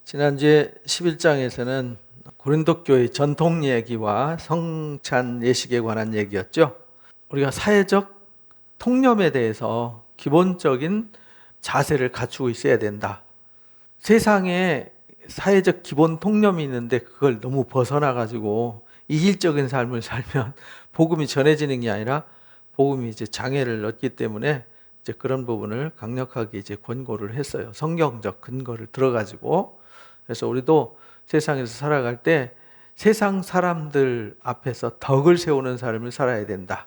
지난주에 11장에서는 고린도 교회 전통 얘기와 성찬 예식에 관한 얘기였죠. 우리가 사회적 통념에 대해서 기본적인 자세를 갖추고 있어야 된다. 세상에 사회적 기본 통념이 있는데 그걸 너무 벗어나가지고 이질적인 삶을 살면 복음이 전해지는 게 아니라 복음이 이제 장애를 얻기 때문에 이제 그런 부분을 강력하게 이제 권고를 했어요. 성경적 근거를 들어가지고. 그래서 우리도 세상에서 살아갈 때 세상 사람들 앞에서 덕을 세우는 삶을 살아야 된다.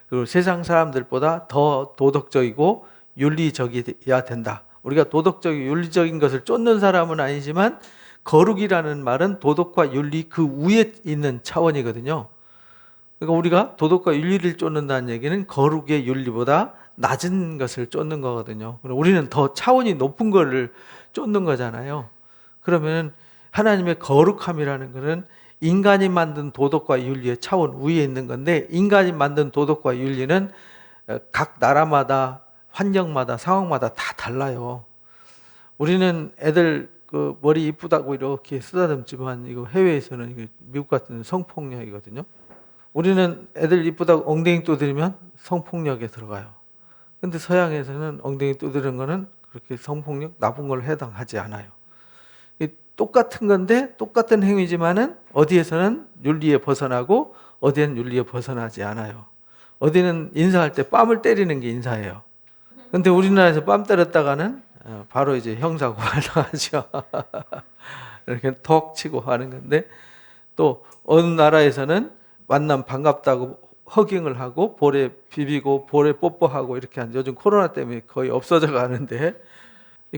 그리고 세상 사람들보다 더 도덕적이고 윤리적이어야 된다. 우리가 도덕적이고 윤리적인 것을 쫓는 사람은 아니지만 거룩이라는 말은 도덕과 윤리 그 위에 있는 차원이거든요. 그러니까 우리가 도덕과 윤리를 쫓는다는 얘기는 거룩의 윤리보다 낮은 것을 쫓는 거거든요. 우리는 더 차원이 높은 거를 쫓는 거잖아요. 그러면 하나님의 거룩함이라는 것은 인간이 만든 도덕과 윤리의 차원 위에 있는 건데, 인간이 만든 도덕과 윤리는 각 나라마다 환경마다 상황마다 다 달라요. 우리는 애들 그 머리 이쁘다고 이렇게 쓰다듬지만 이거 해외에서는 미국 같은 성폭력이거든요. 우리는 애들 이쁘다고 엉덩이 두드리면 성폭력에 들어가요. 근데 서양에서는 엉덩이 두드리는 거는 그렇게 성폭력 나쁜 걸 해당하지 않아요. 똑같은 건데 똑같은 행위지만은 어디에서는 윤리에 벗어나고 어디에는 윤리에 벗어나지 않아요. 어디는 인사할 때 뺨을 때리는 게 인사예요. 근데 우리나라에서 뺨 때렸다가는 바로 이제 형사 고발 당하죠. 이렇게 턱 치고 하는 건데, 또 어느 나라에서는 만남 반갑다고 허깅을 하고 볼에 비비고 볼에 뽀뽀하고 이렇게 하는, 요즘 코로나 때문에 거의 없어져 가는데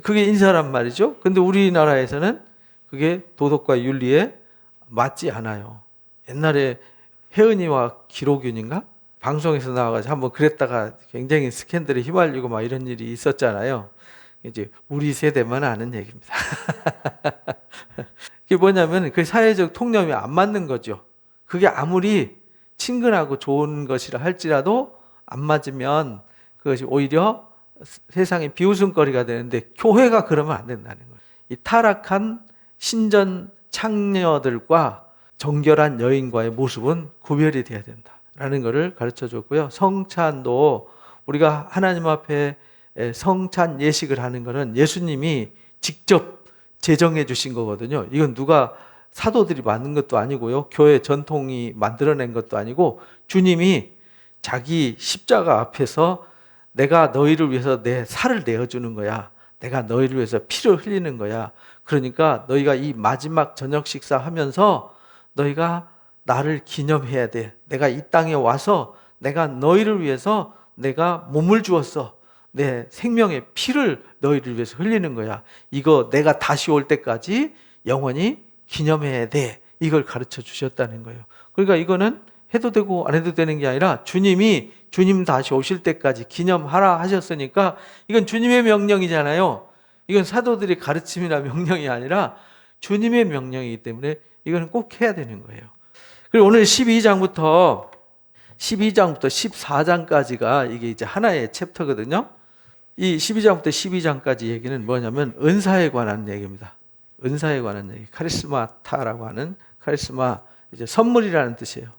그게 인사란 말이죠. 근데 우리나라에서는 그게 도덕과 윤리에 맞지 않아요. 옛날에 혜은이와 기록윤인가? 방송에서 나와가지고 한번 그랬다가 굉장히 스캔들에 휘말리고 막 이런 일이 있었잖아요. 이제 우리 세대만 아는 얘기입니다. 그게 뭐냐면 그 사회적 통념이 안 맞는 거죠. 그게 아무리 친근하고 좋은 것이라 할지라도 안 맞으면 그것이 오히려 세상의 비웃음거리가 되는데, 교회가 그러면 안 된다는 거예요. 이 타락한 신전 창녀들과 정결한 여인과의 모습은 구별이 돼야 된다라는 것을 가르쳐 줬고요. 성찬도 우리가 하나님 앞에 성찬 예식을 하는 것은 예수님이 직접 제정해 주신 거거든요. 이건 누가 사도들이 만든 것도 아니고요. 교회 전통이 만들어낸 것도 아니고, 주님이 자기 십자가 앞에서 내가 너희를 위해서 내 살을 내어주는 거야. 내가 너희를 위해서 피를 흘리는 거야. 그러니까 너희가 이 마지막 저녁 식사하면서 너희가 나를 기념해야 돼. 내가 이 땅에 와서 내가 너희를 위해서 내가 몸을 주었어. 내 생명의 피를 너희를 위해서 흘리는 거야. 이거 내가 다시 올 때까지 영원히 기념해야 돼. 이걸 가르쳐 주셨다는 거예요. 그러니까 이거는 해도 되고 안 해도 되는 게 아니라 주님이 주님 다시 오실 때까지 기념하라 하셨으니까 이건 주님의 명령이잖아요. 이건 사도들의 가르침이나 명령이 아니라 주님의 명령이기 때문에 이거는 꼭 해야 되는 거예요. 그리고 오늘 12장부터 14장까지가 이게 이제 하나의 챕터거든요. 이 12장부터 12장까지 얘기는 뭐냐면 은사에 관한 얘기입니다. 은사에 관한 얘기. 카리스마타라고 하는, 카리스마 이제 선물이라는 뜻이에요.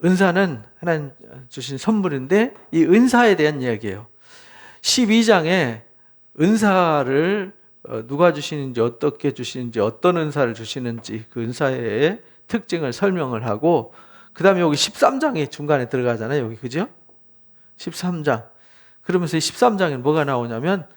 은사는 하나님 주신 선물인데 이 은사에 대한 이야기예요. 12장에 은사를 누가 주시는지, 어떻게 주시는지, 어떤 은사를 주시는지 그 은사의 특징을 설명을 하고, 그 다음에 여기 13장이 중간에 들어가잖아요. 여기 그죠? 13장. 그러면서 13장에 뭐가 나오냐면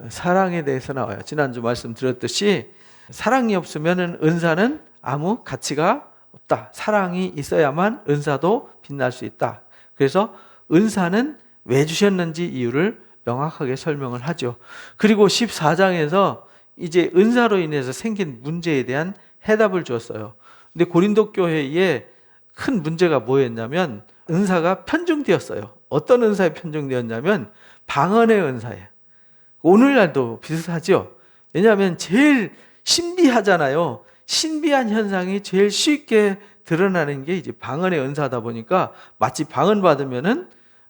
사랑에 대해서 나와요. 지난주 말씀드렸듯이 사랑이 없으면 은사는 아무 가치가 없다. 사랑이 있어야만 은사도 빛날 수 있다. 그래서 은사는 왜 주셨는지 이유를 명확하게 설명을 하죠. 그리고 14장에서 이제 은사로 인해서 생긴 문제에 대한 해답을 줬어요. 근데 고린도 교회에 큰 문제가 뭐였냐면 은사가 편중되었어요. 어떤 은사에 편중되었냐면 방언의 은사예요. 오늘날도 비슷하죠. 왜냐하면 제일 신비하잖아요. 신비한 현상이 제일 쉽게 드러나는 게 이제 방언의 은사다 보니까 마치 방언 받으면은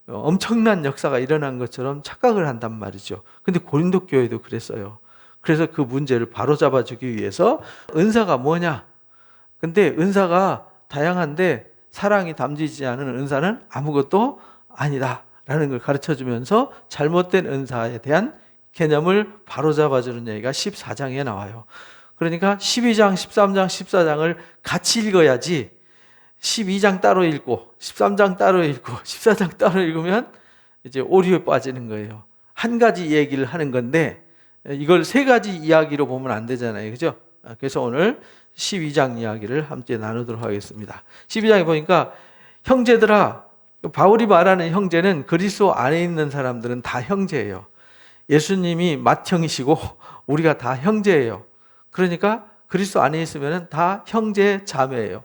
엄청난 역사가 일어난 것처럼 착각을 한단 말이죠. 근데 고린도 교회도 그랬어요. 그래서 그 문제를 바로잡아 주기 위해서 은사가 뭐냐? 근데 은사가 다양한데 사랑이 담기지 않은 은사는 아무것도 아니다 라는 걸 가르쳐 주면서 잘못된 은사에 대한 개념을 바로잡아 주는 얘기가 14장에 나와요. 그러니까 12장, 13장, 14장을 같이 읽어야지 12장 따로 읽고 13장 따로 읽고 14장 따로 읽으면 이제 오류에 빠지는 거예요. 한 가지 얘기를 하는 건데 이걸 세 가지 이야기로 보면 안 되잖아요. 그죠? 그래서 오늘 12장 이야기를 함께 나누도록 하겠습니다. 12장에 보니까 형제들아, 바울이 말하는 형제는 그리스도 안에 있는 사람들은 다 형제예요. 예수님이 맏형이시고 우리가 다 형제예요. 그러니까 그리스도 안에 있으면 다 형제 자매예요.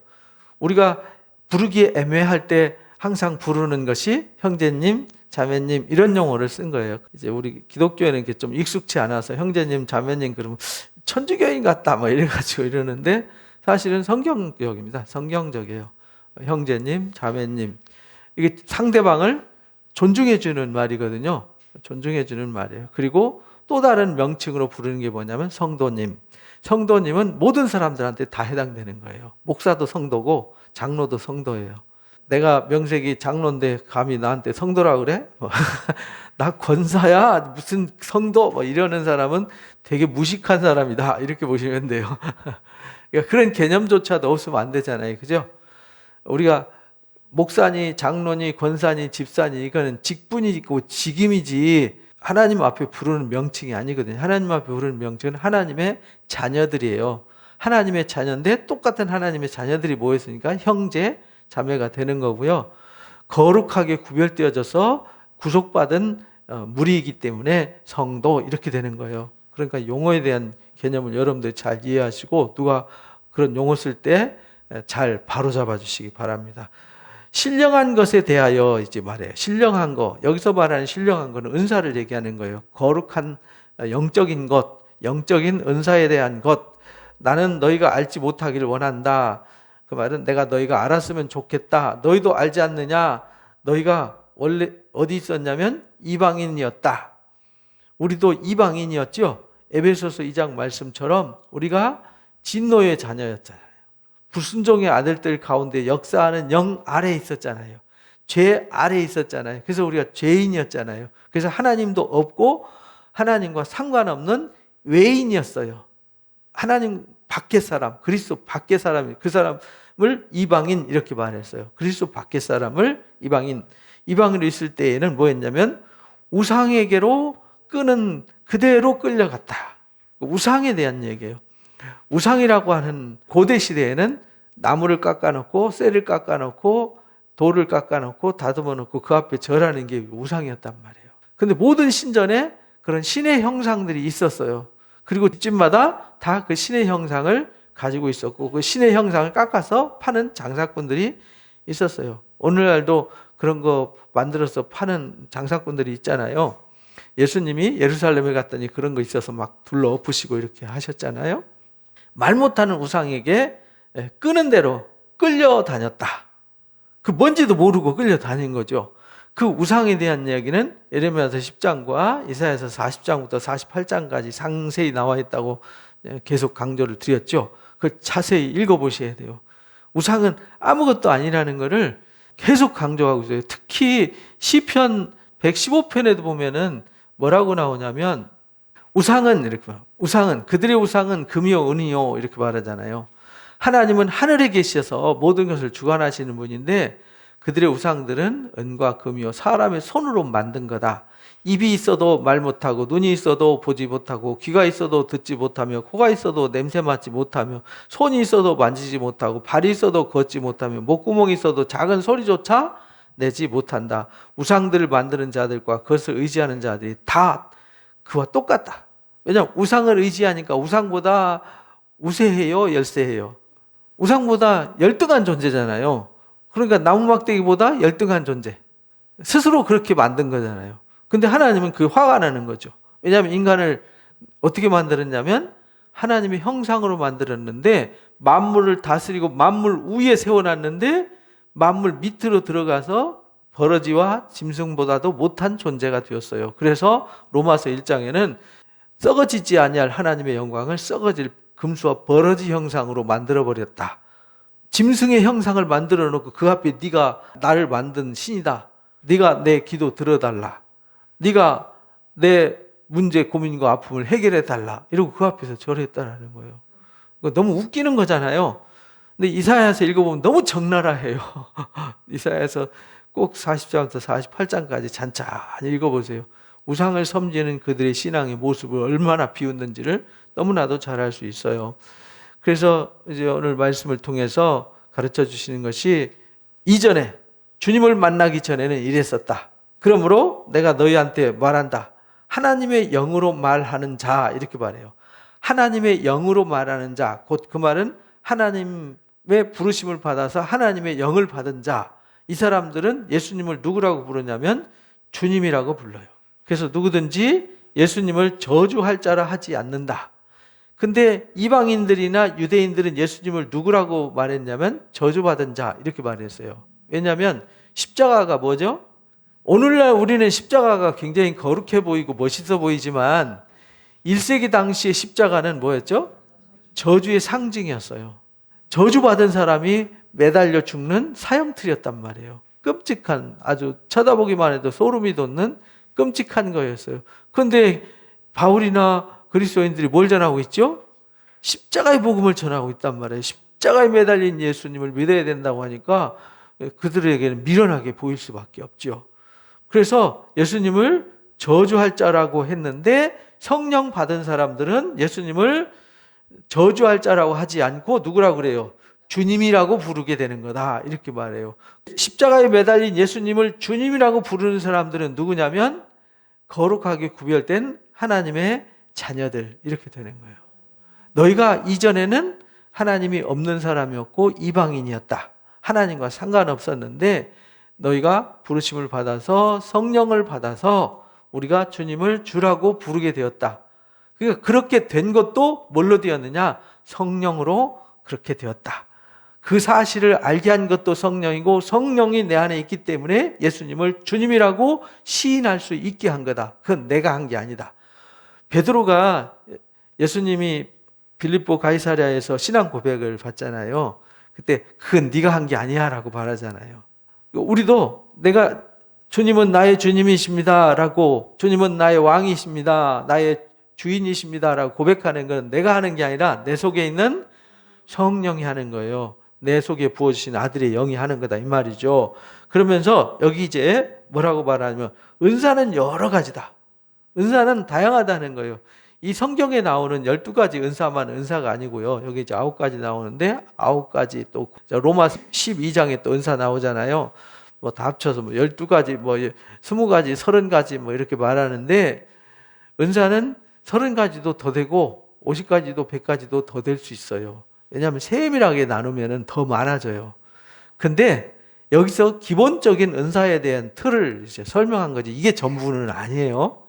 우리가 부르기 애매할 때 항상 부르는 것이 형제님, 자매님 이런 용어를 쓴 거예요. 이제 우리 기독교에는 이게 좀 익숙치 않아서 형제님, 자매님 그러면 천주교인 같다 뭐 이래가지고 이러는데 사실은 성경적입니다. 성경적이에요. 형제님, 자매님 이게 상대방을 존중해 주는 말이거든요. 존중해 주는 말이에요. 그리고 또 다른 명칭으로 부르는 게 뭐냐면 성도님. 성도님은 모든 사람들한테 다 해당되는 거예요. 목사도 성도고 장로도 성도예요. 내가 명색이 장로인데 감히 나한테 성도라 그래? 나 권사야 무슨 성도 뭐 이러는 사람은 되게 무식한 사람이다 이렇게 보시면 돼요. 그러니까 그런 개념조차도 없으면 안 되잖아요. 그죠? 우리가 목사니 장로니 권사니 집사니 이거는 직분이고 직임이지 하나님 앞에 부르는 명칭이 아니거든요. 하나님 앞에 부르는 명칭은 하나님의 자녀들이에요. 하나님의 자녀인데 똑같은 하나님의 자녀들이 모였으니까 형제, 자매가 되는 거고요. 거룩하게 구별되어져서 구속받은 무리이기 때문에 성도 이렇게 되는 거예요. 그러니까 용어에 대한 개념을 여러분들이 잘 이해하시고 누가 그런 용어 쓸 때 잘 바로잡아 주시기 바랍니다. 신령한 것에 대하여 이제 말해요. 신령한 거. 여기서 말하는 신령한 거는 은사를 얘기하는 거예요. 거룩한 영적인 것, 영적인 은사에 대한 것. 나는 너희가 알지 못하기를 원한다. 그 말은 내가 너희가 알았으면 좋겠다. 너희도 알지 않느냐? 너희가 원래 어디 있었냐면 이방인이었다. 우리도 이방인이었죠. 에베소서 2장 말씀처럼 우리가 진노의 자녀였잖아요. 불순종의 아들들 가운데 역사하는 영 아래에 있었잖아요. 죄 아래에 있었잖아요. 그래서 우리가 죄인이었잖아요. 그래서 하나님도 없고 하나님과 상관없는 외인이었어요. 하나님 밖의 사람, 그리스도 밖의 사람, 그 사람을 이방인 이렇게 말했어요. 그리스도 밖의 사람을 이방인으로 있을 때에는 뭐였냐면 우상에게로 끄는 그대로 끌려갔다. 우상에 대한 얘기예요. 우상이라고 하는 고대 시대에는 나무를 깎아놓고 쇠를 깎아놓고 돌을 깎아놓고 다듬어 놓고 그 앞에 절하는 게 우상이었단 말이에요. 근데 모든 신전에 그런 신의 형상들이 있었어요. 그리고 집마다 다 그 신의 형상을 가지고 있었고 그 신의 형상을 깎아서 파는 장사꾼들이 있었어요. 오늘날도 그런 거 만들어서 파는 장사꾼들이 있잖아요. 예수님이 예루살렘에 갔더니 그런 거 있어서 막 둘러 엎으시고 이렇게 하셨잖아요. 말 못하는 우상에게 끄는 대로 끌려다녔다. 그 뭔지도 모르고 끌려다닌 거죠. 그 우상에 대한 이야기는 예레미야서 10장과 이사야서 40장부터 48장까지 상세히 나와 있다고 계속 강조를 드렸죠. 그 자세히 읽어보셔야 돼요. 우상은 아무것도 아니라는 것을 계속 강조하고 있어요. 특히 시편 115편에도 보면은 뭐라고 나오냐면 우상은 이렇게 말해요. 우상은 그들의 우상은 금이요 은이요 이렇게 말하잖아요. 하나님은 하늘에 계셔서 모든 것을 주관하시는 분인데 그들의 우상들은 은과 금이요 사람의 손으로 만든 거다. 입이 있어도 말 못하고 눈이 있어도 보지 못하고 귀가 있어도 듣지 못하며 코가 있어도 냄새 맡지 못하며 손이 있어도 만지지 못하고 발이 있어도 걷지 못하며 목구멍이 있어도 작은 소리조차 내지 못한다. 우상들을 만드는 자들과 그것을 의지하는 자들이 다 그와 똑같다. 왜냐하면 우상을 의지하니까 우상보다 우세해요, 열세해요. 우상보다 열등한 존재잖아요. 그러니까 나무막대기보다 열등한 존재. 스스로 그렇게 만든 거잖아요. 근데 하나님은 그 화가 나는 거죠. 왜냐하면 인간을 어떻게 만들었냐면 하나님의 형상으로 만들었는데 만물을 다스리고 만물 위에 세워놨는데 만물 밑으로 들어가서 버러지와 짐승보다도 못한 존재가 되었어요. 그래서 로마서 1장에는 썩어지지 아니할 하나님의 영광을 썩어질 금수와 버러지 형상으로 만들어 버렸다. 짐승의 형상을 만들어 놓고 그 앞에 네가 나를 만든 신이다. 네가 내 기도 들어달라. 네가 내 문제, 고민과 아픔을 해결해 달라. 이러고 그 앞에서 절했다라는 거예요. 너무 웃기는 거잖아요. 근데 이사야서 읽어보면 너무 적나라해요. 이사야서 꼭 40장부터 48장까지 잔잔히 읽어보세요. 우상을 섬기는 그들의 신앙의 모습을 얼마나 비웃는지를 너무나도 잘 알 수 있어요. 그래서 이제 오늘 말씀을 통해서 가르쳐 주시는 것이 이전에 주님을 만나기 전에는 이랬었다. 그러므로 내가 너희한테 말한다. 하나님의 영으로 말하는 자, 이렇게 말해요. 하나님의 영으로 말하는 자, 곧 그 말은 하나님의 부르심을 받아서 하나님의 영을 받은 자, 이 사람들은 예수님을 누구라고 부르냐면 주님이라고 불러요. 그래서 누구든지 예수님을 저주할 자라 하지 않는다. 근데 이방인들이나 유대인들은 예수님을 누구라고 말했냐면 저주받은 자, 이렇게 말했어요. 왜냐하면 십자가가 뭐죠? 오늘날 우리는 십자가가 굉장히 거룩해 보이고 멋있어 보이지만 1세기 당시의 십자가는 뭐였죠? 저주의 상징이었어요. 저주받은 사람이 매달려 죽는 사형틀이었단 말이에요. 끔찍한, 아주 쳐다보기만 해도 소름이 돋는 끔찍한 거였어요. 그런데 바울이나 그리스도인들이 뭘 전하고 있죠? 십자가의 복음을 전하고 있단 말이에요. 십자가에 매달린 예수님을 믿어야 된다고 하니까 그들에게는 미련하게 보일 수밖에 없죠. 그래서 예수님을 저주할 자라고 했는데 성령 받은 사람들은 예수님을 저주할 자라고 하지 않고 누구라고 그래요? 주님이라고 부르게 되는 거다, 이렇게 말해요. 십자가에 매달린 예수님을 주님이라고 부르는 사람들은 누구냐면 거룩하게 구별된 하나님의 자녀들, 이렇게 되는 거예요. 너희가 이전에는 하나님이 없는 사람이었고 이방인이었다. 하나님과 상관없었는데 너희가 부르심을 받아서 성령을 받아서 우리가 주님을 주라고 부르게 되었다. 그러니까 그렇게 된 것도 뭘로 되었느냐? 성령으로 그렇게 되었다. 그 사실을 알게 한 것도 성령이고 성령이 내 안에 있기 때문에 예수님을 주님이라고 시인할 수 있게 한 거다. 그건 내가 한 게 아니다. 베드로가 예수님이 빌립보 가이사랴에서 신앙 고백을 받잖아요. 그때 그건 네가 한 게 아니야 라고 말하잖아요. 우리도 내가 주님은 나의 주님이십니다 라고, 주님은 나의 왕이십니다, 나의 주인이십니다 라고 고백하는 건 내가 하는 게 아니라 내 속에 있는 성령이 하는 거예요. 내 속에 부어주신 아들의 영이 하는 거다, 이 말이죠. 그러면서 여기 이제 뭐라고 말하냐면 은사는 여러 가지다. 은사는 다양하다는 거예요. 이 성경에 나오는 12가지 은사만 은사가 아니고요. 여기 이제 9가지 나오는데 9가지 또 로마 12장에 또 은사 나오잖아요. 뭐 다 합쳐서 뭐 12가지, 뭐 20가지, 30가지 뭐 이렇게 말하는데 은사는 30가지도 더 되고 50가지도 100가지도 더 될 수 있어요. 왜냐하면 세밀하게 나누면 더 많아져요. 근데 여기서 기본적인 은사에 대한 틀을 이제 설명한 거지 이게 전부는 아니에요.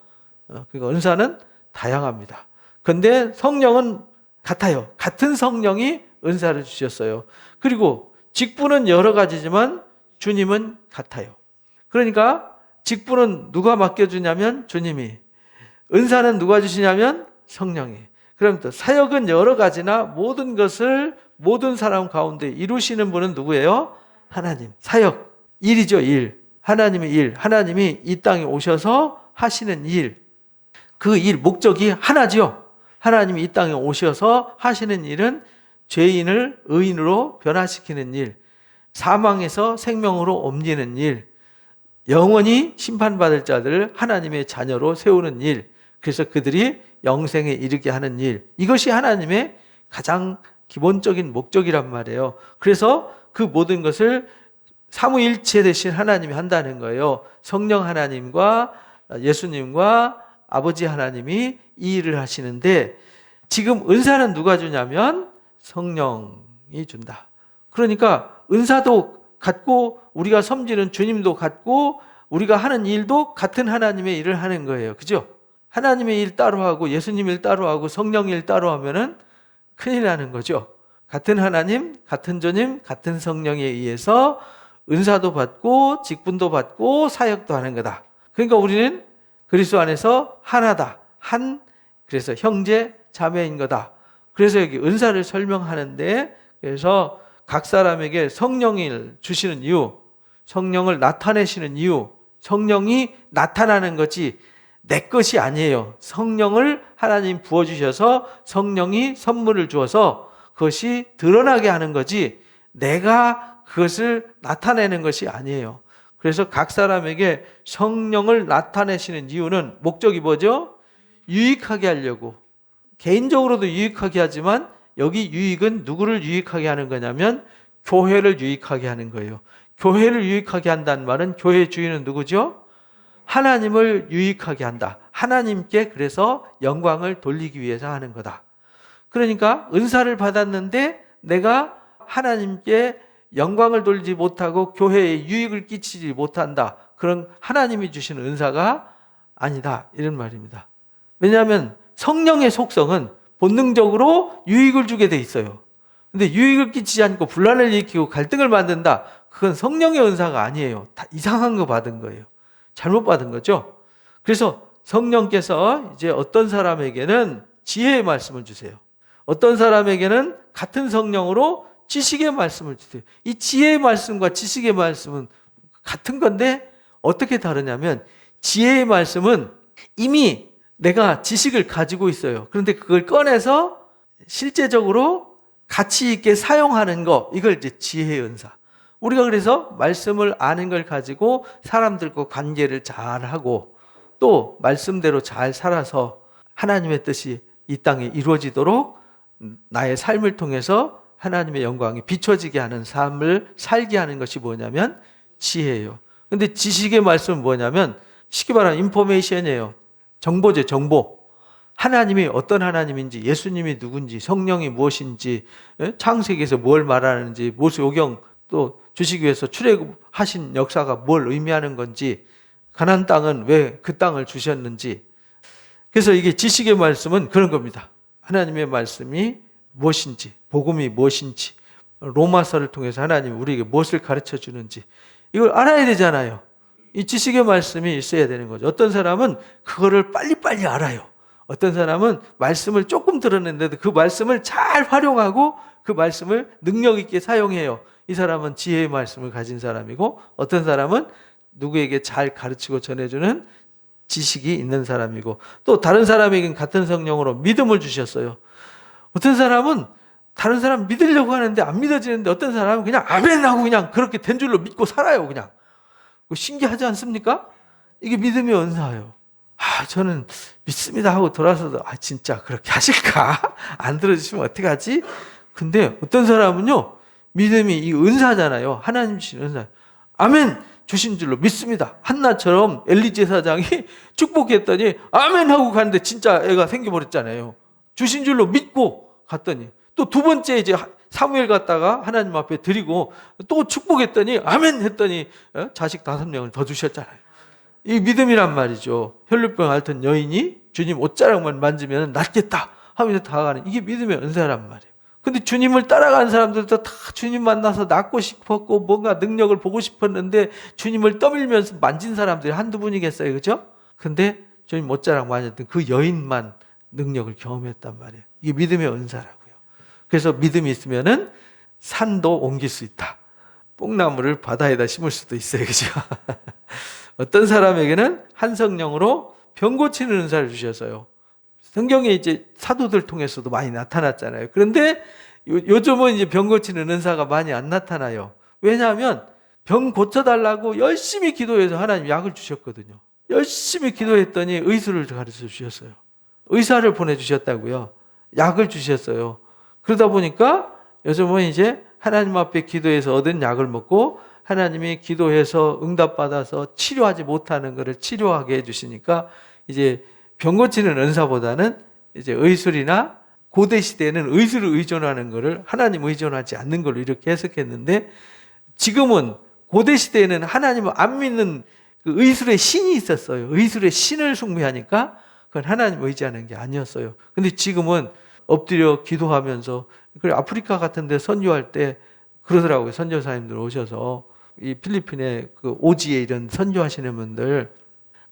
그러니까 은사는 다양합니다. 근데 성령은 같아요. 같은 성령이 은사를 주셨어요. 그리고 직분은 여러 가지지만 주님은 같아요. 그러니까 직분은 누가 맡겨주냐면 주님이, 은사는 누가 주시냐면 성령이. 그럼 또 사역은 여러 가지나 모든 것을 모든 사람 가운데 이루시는 분은 누구예요? 하나님. 사역, 일이죠, 일. 하나님의 일. 하나님이 이 땅에 오셔서 하시는 일. 그 일, 목적이 하나지요. 하나님이 이 땅에 오셔서 하시는 일은 죄인을 의인으로 변화시키는 일, 사망에서 생명으로 옮기는 일, 영원히 심판받을 자들을 하나님의 자녀로 세우는 일, 그래서 그들이 영생에 이르게 하는 일, 이것이 하나님의 가장 기본적인 목적이란 말이에요. 그래서 그 모든 것을 삼위일체 되신 하나님이 한다는 거예요. 성령 하나님과 예수님과 아버지 하나님이 이 일을 하시는데 지금 은사는 누가 주냐면 성령이 준다. 그러니까 은사도 같고 우리가 섬기는 주님도 같고 우리가 하는 일도 같은 하나님의 일을 하는 거예요. 그죠? 하나님의 일 따로 하고 예수님 일 따로 하고 성령 일 따로 하면은 큰일 나는 거죠. 같은 하나님, 같은 주님, 같은 성령에 의해서 은사도 받고 직분도 받고 사역도 하는 거다. 그러니까 우리는 그리스도 안에서 하나다. 한 그래서 형제 자매인 거다. 그래서 여기 은사를 설명하는데, 그래서 각 사람에게 성령을 주시는 이유, 성령을 나타내시는 이유, 성령이 나타나는 거지 내 것이 아니에요. 성령을 하나님 부어주셔서 성령이 선물을 주어서 그것이 드러나게 하는 거지 내가 그것을 나타내는 것이 아니에요. 그래서 각 사람에게 성령을 나타내시는 이유는 목적이 뭐죠? 유익하게 하려고. 개인적으로도 유익하게 하지만 여기 유익은 누구를 유익하게 하는 거냐면 교회를 유익하게 하는 거예요. 교회를 유익하게 한다는 말은 교회 주인은 누구죠? 하나님을 유익하게 한다. 하나님께 그래서 영광을 돌리기 위해서 하는 거다. 그러니까 은사를 받았는데 내가 하나님께 영광을 돌리지 못하고 교회에 유익을 끼치지 못한다. 그런 하나님이 주시는 은사가 아니다. 이런 말입니다. 왜냐하면 성령의 속성은 본능적으로 유익을 주게 돼 있어요. 근데 유익을 끼치지 않고 분란을 일으키고 갈등을 만든다. 그건 성령의 은사가 아니에요. 다 이상한 거 받은 거예요. 잘못 받은 거죠. 그래서 성령께서 이제 어떤 사람에게는 지혜의 말씀을 주세요. 어떤 사람에게는 같은 성령으로 지식의 말씀을 주세요. 이 지혜의 말씀과 지식의 말씀은 같은 건데 어떻게 다르냐면 지혜의 말씀은 이미 내가 지식을 가지고 있어요. 그런데 그걸 꺼내서 실제적으로 가치 있게 사용하는 거, 이걸 이제 지혜의 은사. 우리가 그래서 말씀을 아는 걸 가지고 사람들과 관계를 잘하고 또 말씀대로 잘 살아서 하나님의 뜻이 이 땅에 이루어지도록 나의 삶을 통해서 하나님의 영광이 비춰지게 하는 삶을 살게 하는 것이 뭐냐면 지혜예요. 근데 지식의 말씀은 뭐냐면 쉽게 말하면 인포메이션이에요. 정보죠, 정보. 하나님이 어떤 하나님인지, 예수님이 누군지, 성령이 무엇인지, 창세기에서 뭘 말하는지, 모세오경 또 주시기 위해서 출애굽하신 역사가 뭘 의미하는 건지, 가나안 땅은 왜 그 땅을 주셨는지. 그래서 이게 지식의 말씀은 그런 겁니다. 하나님의 말씀이 무엇인지, 복음이 무엇인지, 로마서를 통해서 하나님이 우리에게 무엇을 가르쳐 주는지 이걸 알아야 되잖아요. 이 지식의 말씀이 있어야 되는 거죠. 어떤 사람은 그거를 빨리빨리 알아요. 어떤 사람은 말씀을 조금 들었는데도 그 말씀을 잘 활용하고 그 말씀을 능력 있게 사용해요. 이 사람은 지혜의 말씀을 가진 사람이고 어떤 사람은 누구에게 잘 가르치고 전해주는 지식이 있는 사람이고 또 다른 사람에게는 같은 성령으로 믿음을 주셨어요. 어떤 사람은 다른 사람 믿으려고 하는데 안 믿어지는데 어떤 사람은 그냥 아멘 하고 그냥 그렇게 된 줄로 믿고 살아요. 그냥. 신기하지 않습니까? 이게 믿음의 은사예요. 저는 믿습니다 하고 돌아서도 진짜 그렇게 하실까? 안 들어주시면 어떡하지? 근데 어떤 사람은요, 믿음이 이 은사잖아요. 하나님 주신 은사. 아멘 주신 줄로 믿습니다. 한나처럼 엘리 제사장이 축복했더니 아멘 하고 갔는데 진짜 애가 생겨버렸잖아요. 주신 줄로 믿고 갔더니 또 두 번째 이제 사무엘 갔다가 하나님 앞에 드리고 또 축복했더니 아멘 했더니 자식 5명을 더 주셨잖아요. 이 믿음이란 말이죠. 혈루병 앓던 여인이 주님 옷자락만 만지면 낫겠다 하면서 다가가는 이게 믿음의 은사란 말이에요. 근데 주님을 따라가는 사람들도 다 주님 만나서 낫고 싶었고 뭔가 능력을 보고 싶었는데 주님을 떠밀면서 만진 사람들이 한두 분이겠어요. 그죠? 근데 주님 옷자락 만졌던 그 여인만 능력을 경험했단 말이에요. 이게 믿음의 은사라고요. 그래서 믿음이 있으면은 산도 옮길 수 있다. 뽕나무를 바다에다 심을 수도 있어요. 그죠? 어떤 사람에게는 한 성령으로 병 고치는 은사를 주셔서요. 성경에 이제 사도들 통해서도 많이 나타났잖아요. 그런데 요즘은 이제 병 고치는 은사가 많이 안 나타나요. 왜냐하면 병 고쳐달라고 열심히 기도해서 하나님 약을 주셨거든요. 열심히 기도했더니 의술을 가르쳐 주셨어요. 의사를 보내주셨다고요. 약을 주셨어요. 그러다 보니까 요즘은 이제 하나님 앞에 기도해서 얻은 약을 먹고 하나님이 기도해서 응답받아서 치료하지 못하는 것을 치료하게 해주시니까 이제 병 고치는 은사보다는 이제 의술이나 고대 시대에는 의술을 의존하는 것을 하나님 의존하지 않는 걸로 이렇게 해석했는데 지금은 고대 시대에는 하나님을 안 믿는 그 의술의 신이 있었어요. 의술의 신을 숭배하니까 그건 하나님 의지하는 게 아니었어요. 근데 지금은 엎드려 기도하면서 그래 아프리카 같은 데 선교할 때 그러더라고요. 선교사님들 오셔서 이 필리핀의 그 오지에 이런 선교하시는 분들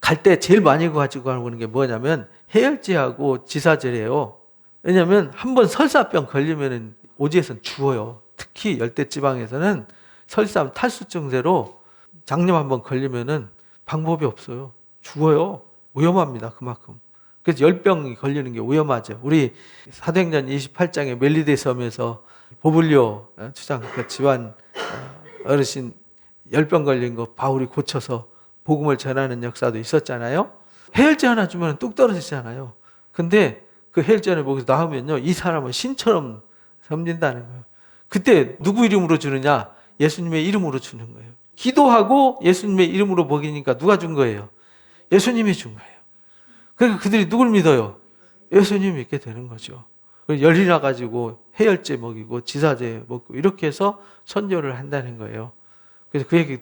갈 때 제일 많이 가지고 가는 게 뭐냐면 해열제하고 지사제래요. 왜냐하면 한번 설사병 걸리면 오지에서는 죽어요. 특히 열대지방에서는 설사 탈수 증세로 장염 한번 걸리면은 방법이 없어요. 죽어요. 위험합니다. 그만큼. 그래서 열병이 걸리는 게 위험하죠. 우리 사도행전 28장에 멜리데 섬에서 보블리오 주장 그 집안 어르신 열병 걸린 거 바울이 고쳐서 복음을 전하는 역사도 있었잖아요. 해열제 하나 주면 뚝 떨어지잖아요. 근데 그 해열제를 먹여서 나오면요, 이 사람은 신처럼 섬진다는 거예요. 그때 누구 이름으로 주느냐? 예수님의 이름으로 주는 거예요. 기도하고 예수님의 이름으로 먹이니까 누가 준 거예요? 예수님이 준 거예요. 그러니까 그들이 누굴 믿어요? 예수님 믿게 되는 거죠. 열이 나가지고 해열제 먹이고 지사제 먹고 이렇게 해서 선교를 한다는 거예요. 그래서 그 얘기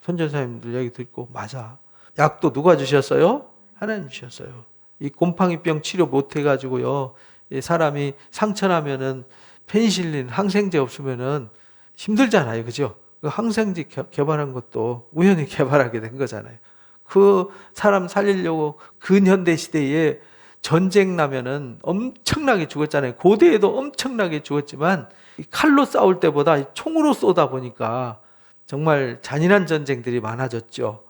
선전사님들 얘기 듣고 맞아. 약도 누가 주셨어요? 하나님 주셨어요. 이 곰팡이병 치료 못 해가지고요, 사람이 상처나면은 페니실린 항생제 없으면은 힘들잖아요, 그죠? 그 항생제 개발한 것도 우연히 개발하게 된 거잖아요. 그 사람 살리려고 근현대 시대에 전쟁 나면은 엄청나게 죽었잖아요. 고대에도 엄청나게 죽었지만 칼로 싸울 때보다 총으로 쏘다 보니까 정말 잔인한 전쟁들이 많아졌죠.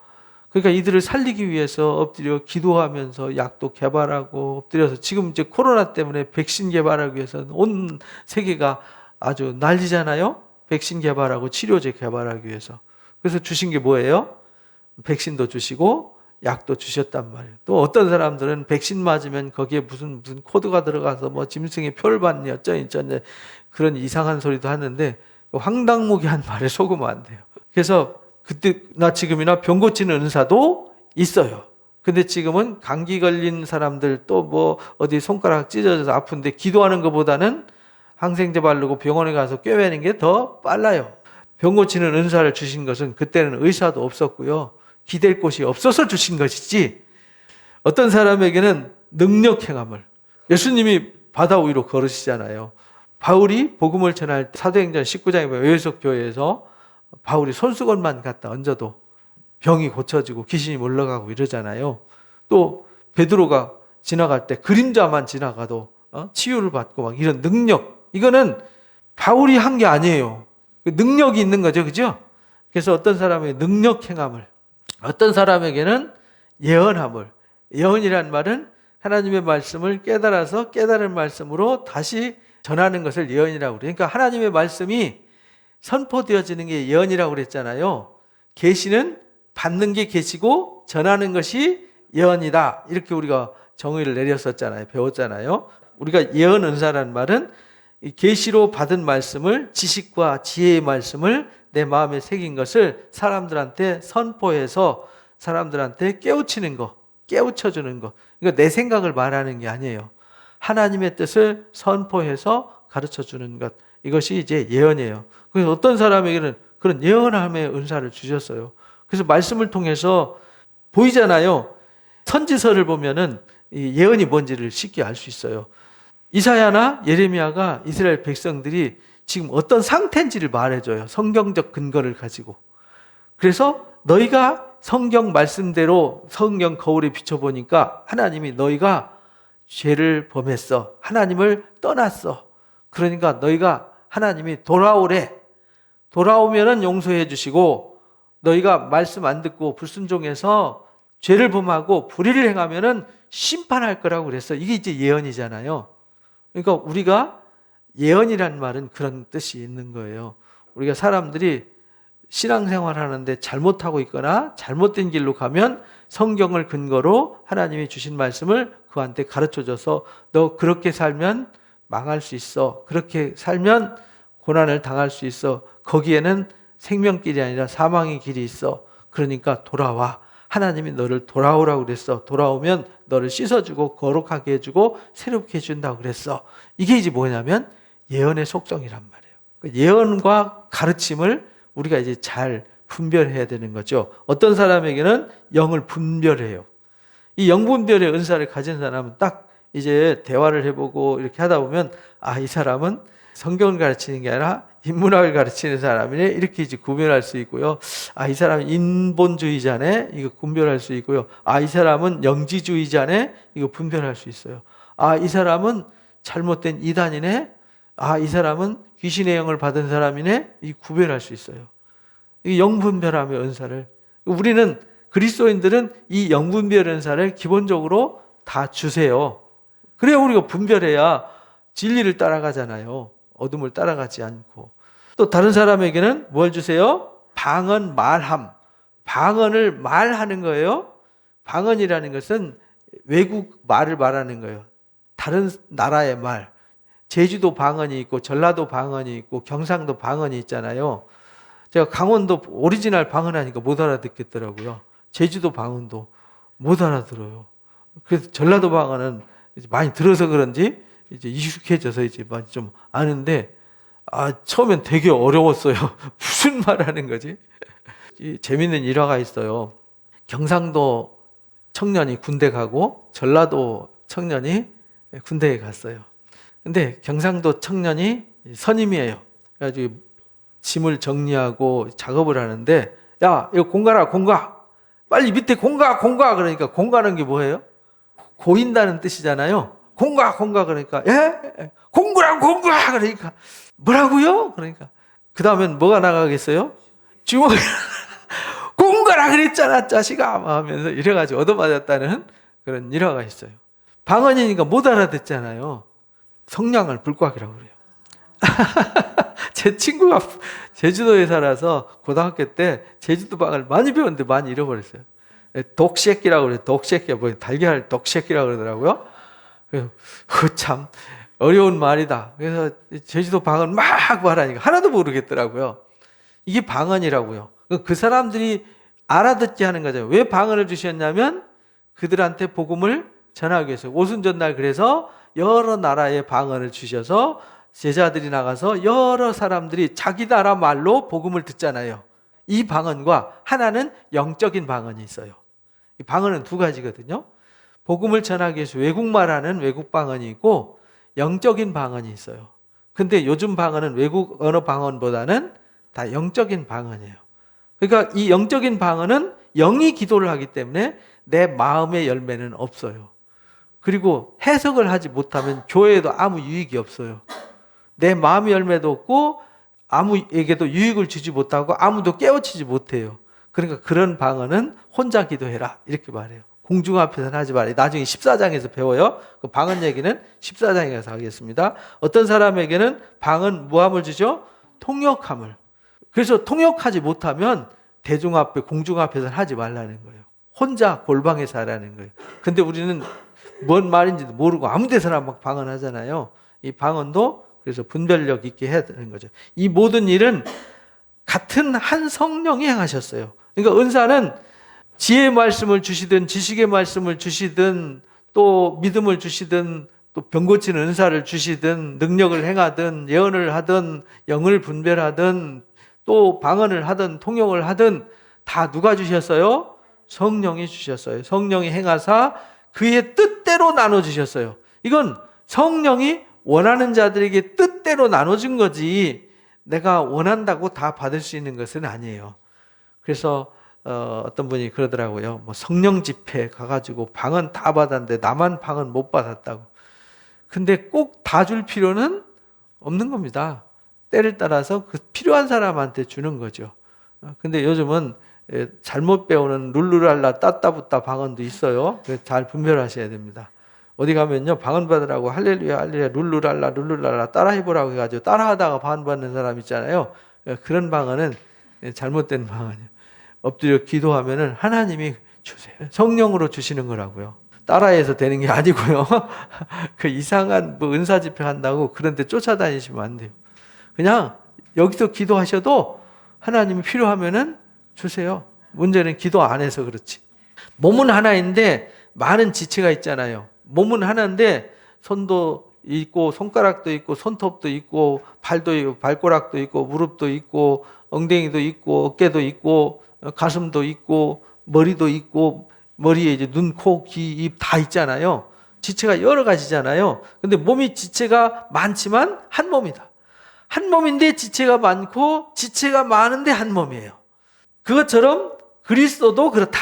그러니까 이들을 살리기 위해서 엎드려 기도하면서 약도 개발하고 엎드려서 지금 이제 코로나 때문에 백신 개발하기 위해서 온 세계가 아주 난리잖아요. 백신 개발하고 치료제 개발하기 위해서. 그래서 주신 게 뭐예요? 백신도 주시고 약도 주셨단 말이에요. 또 어떤 사람들은 백신 맞으면 거기에 무슨 코드가 들어가서 뭐 짐승의 표를 받니 어쩌니 그런 이상한 소리도 하는데 황당무계한 말에 속으면 안 돼요. 그래서 그때나 지금이나 병 고치는 은사도 있어요. 근데 지금은 감기 걸린 사람들 또 뭐 어디 손가락 찢어져서 아픈데 기도하는 것보다는 항생제 바르고 병원에 가서 꿰매는 게 더 빨라요. 병 고치는 은사를 주신 것은 그때는 의사도 없었고요, 기댈 곳이 없어서 주신 것이지, 어떤 사람에게는 능력 행함을, 예수님이 바다 위로 걸으시잖아요. 바울이 복음을 전할 때 사도행전 19장에 보면 에베소 교회에서 바울이 손수건만 갖다 얹어도 병이 고쳐지고 귀신이 물러가고 이러잖아요. 또 베드로가 지나갈 때 그림자만 지나가도 치유를 받고 막 이런 능력, 이거는 바울이 한 게 아니에요. 능력이 있는 거죠, 그죠? 그래서 어떤 사람의 능력 행함을, 어떤 사람에게는 예언함을, 예언이란 말은 하나님의 말씀을 깨달아서 깨달은 말씀으로 다시 전하는 것을 예언이라고 그래요. 그러니까 하나님의 말씀이 선포되어지는 게 예언이라고 그랬잖아요. 계시는 받는 게 계시고 전하는 것이 예언이다. 이렇게 우리가 정의를 내렸었잖아요. 배웠잖아요. 우리가 예언 은사라는 말은 계시로 받은 말씀을, 지식과 지혜의 말씀을 내 마음에 새긴 것을 사람들한테 선포해서 사람들한테 깨우치는 거, 깨우쳐주는 거. 이거 내 생각을 말하는 게 아니에요. 하나님의 뜻을 선포해서 가르쳐주는 것. 이것이 이제 예언이에요. 그래서 어떤 사람에게는 그런 예언함의 은사를 주셨어요. 그래서 말씀을 통해서 보이잖아요. 선지서를 보면은 이 예언이 뭔지를 쉽게 알 수 있어요. 이사야나 예레미야가 이스라엘 백성들이 지금 어떤 상태인지를 말해줘요. 성경적 근거를 가지고. 그래서 너희가 성경 말씀대로 성경 거울에 비춰보니까 하나님이 너희가 죄를 범했어. 하나님을 떠났어. 그러니까 너희가 하나님이 돌아오래. 돌아오면은 용서해 주시고, 너희가 말씀 안 듣고 불순종해서 죄를 범하고 불의를 행하면은 심판할 거라고 그랬어. 이게 이제 예언이잖아요. 그러니까 우리가 예언이란 말은 그런 뜻이 있는 거예요. 우리가 사람들이 신앙생활 하는데 잘못하고 있거나 잘못된 길로 가면 성경을 근거로 하나님이 주신 말씀을 그한테 가르쳐줘서 너 그렇게 살면 망할 수 있어. 그렇게 살면 고난을 당할 수 있어. 거기에는 생명길이 아니라 사망의 길이 있어. 그러니까 돌아와. 하나님이 너를 돌아오라고 그랬어. 돌아오면 너를 씻어주고 거룩하게 해주고 새롭게 해준다고 그랬어. 이게 이제 뭐냐면 예언의 속성이란 말이에요. 예언과 가르침을 우리가 이제 잘 분별해야 되는 거죠. 어떤 사람에게는 영을 분별해요. 이 영분별의 은사를 가진 사람은 딱 이제 대화를 해보고 이렇게 하다 보면 이 사람은 성경을 가르치는 게 아니라 인문학을 가르치는 사람이네 이렇게 이제 구별할 수 있고요. 아, 이 사람은 인본주의자네 이거 분별할 수 있고요. 아, 이 사람은 영지주의자네 이거 분별할 수 있어요. 아, 이 사람은 잘못된 이단이네. 아, 이 사람은 귀신의 영을 받은 사람이네. 이 구별할 수 있어요. 이 영분별함의 은사를 우리는 그리스도인들은 이 영분별 은사를 기본적으로 다 주세요. 그래야 우리가 분별해야 진리를 따라가잖아요. 어둠을 따라가지 않고. 또 다른 사람에게는 뭘 주세요? 방언 말함. 방언을 말하는 거예요. 방언이라는 것은 외국 말을 말하는 거예요. 다른 나라의 말. 제주도 방언이 있고 전라도 방언이 있고 경상도 방언이 있잖아요. 제가 강원도 오리지널 방언 하니까 못 알아듣겠더라고요. 제주도 방언도 못 알아들어요. 그래서 전라도 방언은 이제 많이 들어서 그런지 이제 익숙해져서 이제 많이 좀 아는데, 아, 처음엔 되게 어려웠어요. 무슨 말 하는 거지? 재밌는 일화가 있어요. 경상도 청년이 군대 가고 전라도 청년이 군대에 갔어요. 근데 경상도 청년이 선임이에요. 그래가지고 짐을 정리하고 작업을 하는데, 야, 이거 공가라, 공가. 빨리 밑에 공가, 공가. 그러니까 공가는 게 뭐예요? 고인다는 뜻이잖아요. 공가, 공가. 그러니까, 예? 공구랑 공가. 그러니까, 뭐라고요? 그러니까, 그 다음엔 뭐가 나가겠어요? 주먹, 공가라 그랬잖아, 자식아. 하면서 이래가지고 얻어맞았다는 그런 일화가 있어요. 방언이니까 못 알아듣잖아요. 성량을 불꽉이라고 그래요. 제 친구가 제주도에 살아서 고등학교 때 제주도 방을 많이 배웠는데 많이 잃어버렸어요. 독새끼라고 그래요. 독새끼가 뭐 달걀 독새끼라고 그러더라고요. 그래서 참 어려운 말이다. 그래서 제주도 방언 막 말하니까 하나도 모르겠더라고요. 이게 방언이라고요. 그 사람들이 알아듣게 하는 거죠. 왜 방언을 주셨냐면 그들한테 복음을 전하기 위해서. 오순절날 그래서 여러 나라의 방언을 주셔서 제자들이 나가서 여러 사람들이 자기 나라 말로 복음을 듣잖아요. 이 방언과 하나는 영적인 방언이 있어요. 이 방언은 두 가지거든요. 복음을 전하기 위해서 외국말하는 외국 방언이 있고 영적인 방언이 있어요. 근데 요즘 방언은 외국 언어 방언보다는 다 영적인 방언이에요. 그러니까 이 영적인 방언은 영이 기도를 하기 때문에 내 마음의 열매는 없어요. 그리고 해석을 하지 못하면 교회에도 아무 유익이 없어요. 내 마음의 열매도 없고 아무에게도 유익을 주지 못하고 아무도 깨우치지 못해요. 그러니까 그런 방언은 혼자 기도해라 이렇게 말해요. 공중 앞에서는 하지 말아요. 나중에 14장에서 배워요. 그 방언 얘기는 14장에 가서 하겠습니다. 어떤 사람에게는 방언 무함을 주죠? 통역함을. 그래서 통역하지 못하면 대중 앞에 공중 앞에서는 하지 말라는 거예요. 혼자 골방에서 하라는 거예요. 근데 우리는 뭔 말인지도 모르고 아무 데서나 막 방언하잖아요. 이 방언도 그래서 분별력 있게 해야 되는 거죠. 이 모든 일은 같은 한 성령이 행하셨어요. 그러니까 은사는 지혜의 말씀을 주시든 지식의 말씀을 주시든 또 믿음을 주시든 또 병 고치는 은사를 주시든 능력을 행하든 예언을 하든 영을 분별하든 또 방언을 하든 통역을 하든 다 누가 주셨어요? 성령이 주셨어요. 성령이 행하사 그의 뜻대로 나눠주셨어요. 이건 성령이 원하는 자들에게 뜻대로 나눠준 거지 내가 원한다고 다 받을 수 있는 것은 아니에요. 그래서 어떤 분이 그러더라고요. 뭐 성령 집회 가가지고 방언 다 받았는데 나만 방언 못 받았다고. 근데 꼭 다 줄 필요는 없는 겁니다. 때를 따라서 그 필요한 사람한테 주는 거죠. 근데 요즘은 잘못 배우는 룰루랄라 따따붙다 방언도 있어요. 그래서 잘 분별하셔야 됩니다. 어디 가면요 방언 받으라고 할렐루야 할렐루야 룰루랄라 룰루랄라 따라해보라고 해가지고 따라하다가 방언 받는 사람 있잖아요. 그런 방언은 잘못된 방언이에요. 엎드려 기도하면은 하나님이 주세요. 성령으로 주시는 거라고요. 따라해서 되는 게 아니고요. 그 이상한 뭐 은사 집회 한다고 그런데 쫓아다니시면 안 돼요. 그냥 여기서 기도하셔도 하나님이 필요하면은 주세요. 문제는 기도 안 해서 그렇지. 몸은 하나인데 많은 지체가 있잖아요. 몸은 하나인데 손도 있고 손가락도 있고 손톱도 있고 발도 있고 발가락도 있고 무릎도 있고 엉덩이도 있고 어깨도 있고 가슴도 있고 머리도 있고 머리에 이제 눈, 코, 귀, 입 다 있잖아요. 지체가 여러 가지잖아요. 근데 몸이 지체가 많지만 한 몸이다. 한 몸인데 지체가 많고 지체가 많은데 한 몸이에요. 그것처럼 그리스도도 그렇다.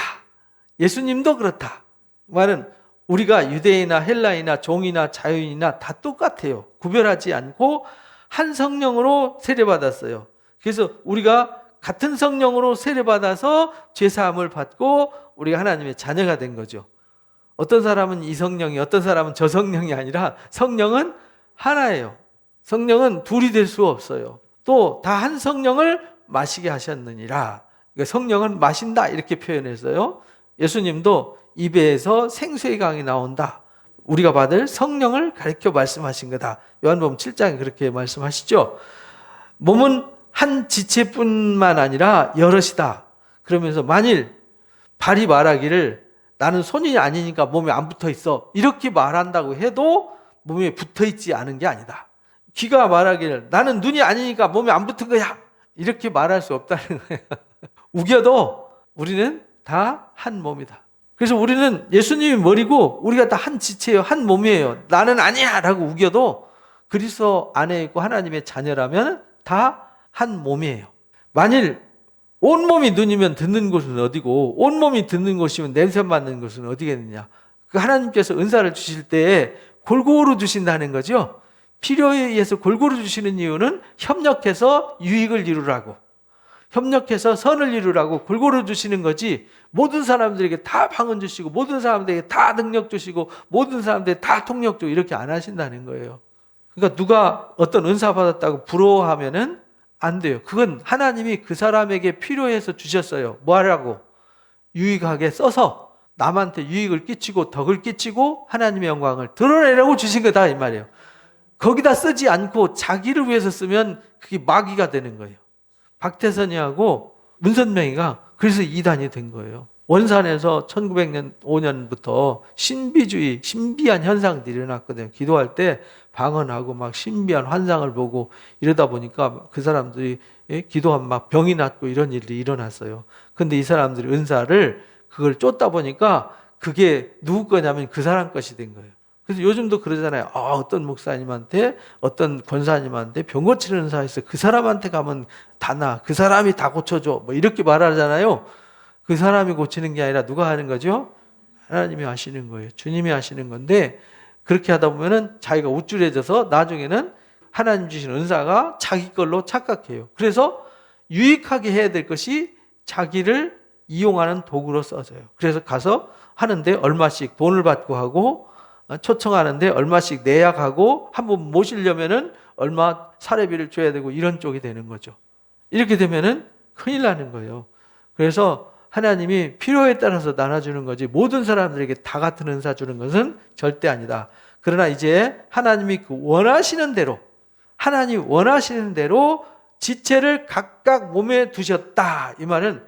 예수님도 그렇다. 말은 우리가 유대인이나 헬라인이나 종이나 자유인이나 다 똑같아요. 구별하지 않고 한 성령으로 세례받았어요. 그래서 우리가 같은 성령으로 세례받아서 죄사함을 받고 우리가 하나님의 자녀가 된 거죠. 어떤 사람은 이 성령이, 어떤 사람은 저 성령이 아니라 성령은 하나예요. 성령은 둘이 될 수 없어요. 또 다 한 성령을 마시게 하셨느니라. 그러니까 성령은 마신다 이렇게 표현했어요. 예수님도 입에서 생수의 강이 나온다. 우리가 받을 성령을 가르쳐 말씀하신 거다. 요한복음 7장에 그렇게 말씀하시죠. 몸은 한 지체뿐만 아니라 여럿이다. 그러면서 만일 발이 말하기를 나는 손이 아니니까 몸에 안 붙어 있어. 이렇게 말한다고 해도 몸에 붙어 있지 않은 게 아니다. 귀가 말하기를 나는 눈이 아니니까 몸에 안 붙은 거야. 이렇게 말할 수 없다는 거예요. 우겨도 우리는 다 한 몸이다. 그래서 우리는 예수님이 머리고 우리가 다 한 지체예요. 한 몸이에요. 나는 아니야 라고 우겨도 그리스도 안에 있고 하나님의 자녀라면 다 한 몸이에요. 만일 온몸이 눈이면 듣는 곳은 어디고 온몸이 듣는 곳이면 냄새 맡는 곳은 어디겠느냐. 그 하나님께서 은사를 주실 때에 골고루 주신다는 거죠. 필요에 의해서 골고루 주시는 이유는 협력해서 유익을 이루라고, 협력해서 선을 이루라고 골고루 주시는 거지, 모든 사람들에게 다 방언 주시고 모든 사람들에게 다 능력 주시고 모든 사람들에게 다 통역 주고 이렇게 안 하신다는 거예요. 그러니까 누가 어떤 은사 받았다고 부러워하면은 안 돼요. 그건 하나님이 그 사람에게 필요해서 주셨어요. 뭐 하라고? 유익하게 써서 남한테 유익을 끼치고 덕을 끼치고 하나님의 영광을 드러내라고 주신 거다 이 말이에요. 거기다 쓰지 않고 자기를 위해서 쓰면 그게 마귀가 되는 거예요. 박태선이하고 문선명이가 그래서 이단이 된 거예요. 원산에서 1900년 5년부터 신비주의, 신비한 현상들이 일어났거든요. 기도할 때 방언하고 막 신비한 환상을 보고 이러다 보니까 그 사람들이 기도하면 막 병이 낫고 이런 일이 일어났어요. 근데 이 사람들이 은사를 그걸 쫓다 보니까 그게 누구 거냐면 그 사람 것이 된 거예요. 그래서 요즘도 그러잖아요. 어떤 목사님한테, 어떤 권사님한테 병 고치는 은사 있어. 그 사람한테 가면 다 나. 그 사람이 다 고쳐줘. 뭐 이렇게 말하잖아요. 그 사람이 고치는 게 아니라 누가 하는 거죠? 하나님이 하시는 거예요. 주님이 하시는 건데 그렇게 하다 보면은 자기가 우쭐해져서 나중에는 하나님 주신 은사가 자기 걸로 착각해요. 그래서 유익하게 해야 될 것이 자기를 이용하는 도구로 써져요. 그래서 가서 하는데 얼마씩 돈을 받고 하고 초청하는데 얼마씩 내야 하고 한번 모시려면은 얼마 사례비를 줘야 되고 이런 쪽이 되는 거죠. 이렇게 되면은 큰일 나는 거예요. 그래서 하나님이 필요에 따라서 나눠주는 거지 모든 사람들에게 다 같은 은사 주는 것은 절대 아니다. 그러나 이제 하나님이 그 원하시는 대로, 하나님 원하시는 대로 지체를 각각 몸에 두셨다. 이 말은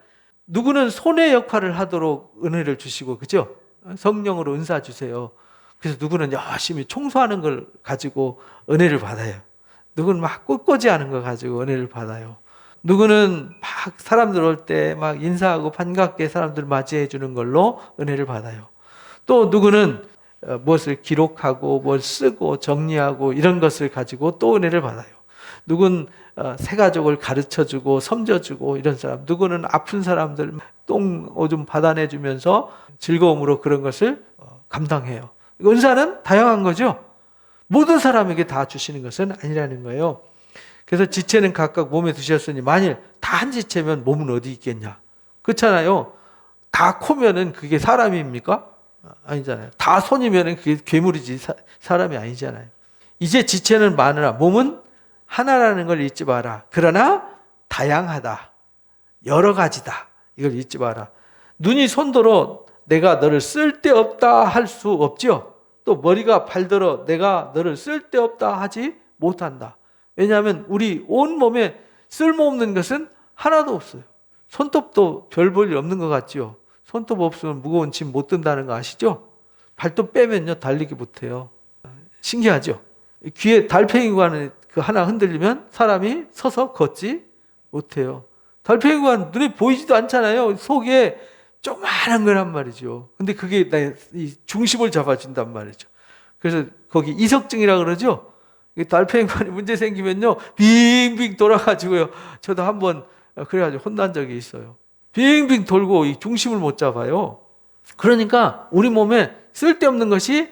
누구는 손의 역할을 하도록 은혜를 주시고, 그죠? 성령으로 은사 주세요. 그래서 누구는 열심히 청소하는 걸 가지고 은혜를 받아요. 누구는 막 꽂꽂이하는 걸 가지고 은혜를 받아요. 누구는 막 사람들 올 때 막 인사하고 반갑게 사람들 맞이해 주는 걸로 은혜를 받아요. 또 누구는 무엇을 기록하고 뭘 쓰고 정리하고 이런 것을 가지고 또 은혜를 받아요. 누구는 새 가족을 가르쳐주고 섬겨주고 이런 사람, 누구는 아픈 사람들 똥 오줌 받아내주면서 즐거움으로 그런 것을 감당해요. 은사는 다양한 거죠. 모든 사람에게 다 주시는 것은 아니라는 거예요. 그래서 지체는 각각 몸에 두셨으니 만일 다 한 지체면 몸은 어디 있겠냐? 그렇잖아요. 다 코면은 그게 사람입니까? 아니잖아요. 다 손이면은 그게 괴물이지 사람이 아니잖아요. 이제 지체는 많으나 몸은 하나라는 걸 잊지 마라. 그러나 다양하다. 여러 가지다. 이걸 잊지 마라. 눈이 손들어 내가 너를 쓸데없다 할 수 없죠. 또 머리가 발들어 내가 너를 쓸데없다 하지 못한다. 왜냐하면 우리 온 몸에 쓸모없는 것은 하나도 없어요. 손톱도 별 볼 일 없는 것 같죠. 손톱 없으면 무거운 짐 못 든다는 거 아시죠? 발톱 빼면요 달리기 못해요. 신기하죠? 귀에 달팽이관 그 하나 흔들리면 사람이 서서 걷지 못해요. 달팽이관 눈에 보이지도 않잖아요. 속에 조그마한 거란 말이죠. 근데 그게 이 중심을 잡아준단 말이죠. 그래서 거기 이석증이라고 그러죠. 이 달팽이관이 문제 생기면요, 빙빙 돌아가지고요. 저도 한번 그래가지고 혼난 적이 있어요. 빙빙 돌고 이 중심을 못 잡아요. 그러니까 우리 몸에 쓸데없는 것이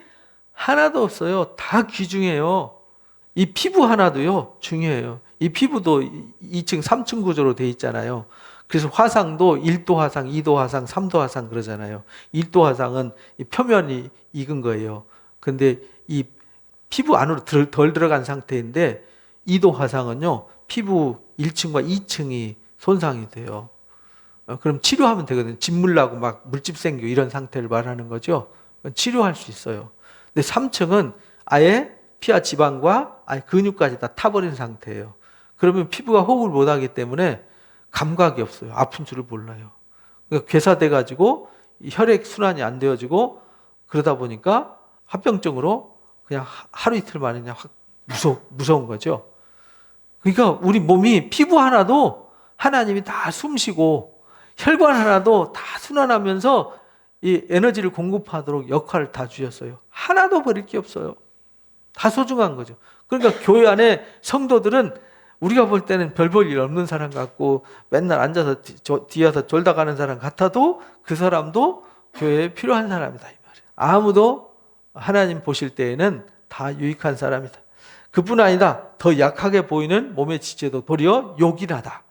하나도 없어요. 다 귀중해요. 이 피부 하나도요, 중요해요. 이 피부도 2층, 3층 구조로 돼 있잖아요. 그래서 화상도 1도 화상, 2도 화상, 3도 화상 그러잖아요. 1도 화상은 이 표면이 익은 거예요. 근데 이 피부 안으로 덜 들어간 상태인데 2도 화상은요, 피부 1층과 2층이 손상이 돼요. 그럼 치료하면 되거든요. 진물 나고 막 물집 생기고 이런 상태를 말하는 거죠. 치료할 수 있어요. 근데 3층은 아예 피와 지방과 아예 근육까지 다 타버린 상태예요. 그러면 피부가 호흡을 못하기 때문에 감각이 없어요. 아픈 줄을 몰라요. 그러니까 괴사돼가지고 혈액 순환이 안 되어지고 그러다 보니까 합병증으로 그냥 하루 이틀 만에 그냥 확 무서운 거죠. 그러니까 우리 몸이 피부 하나도 하나님이 다 숨쉬고 혈관 하나도 다 순환하면서 이 에너지를 공급하도록 역할을 다 주셨어요. 하나도 버릴 게 없어요. 다 소중한 거죠. 그러니까 교회 안에 성도들은 우리가 볼 때는 별 볼 일 없는 사람 같고 맨날 앉아서 뒤에서 졸다 가는 사람 같아도 그 사람도 교회에 필요한 사람이다 이 말이에요. 아무도 하나님 보실 때에는 다 유익한 사람이다. 그뿐 아니라 더 약하게 보이는 몸의 지체도 도리어 요긴하다.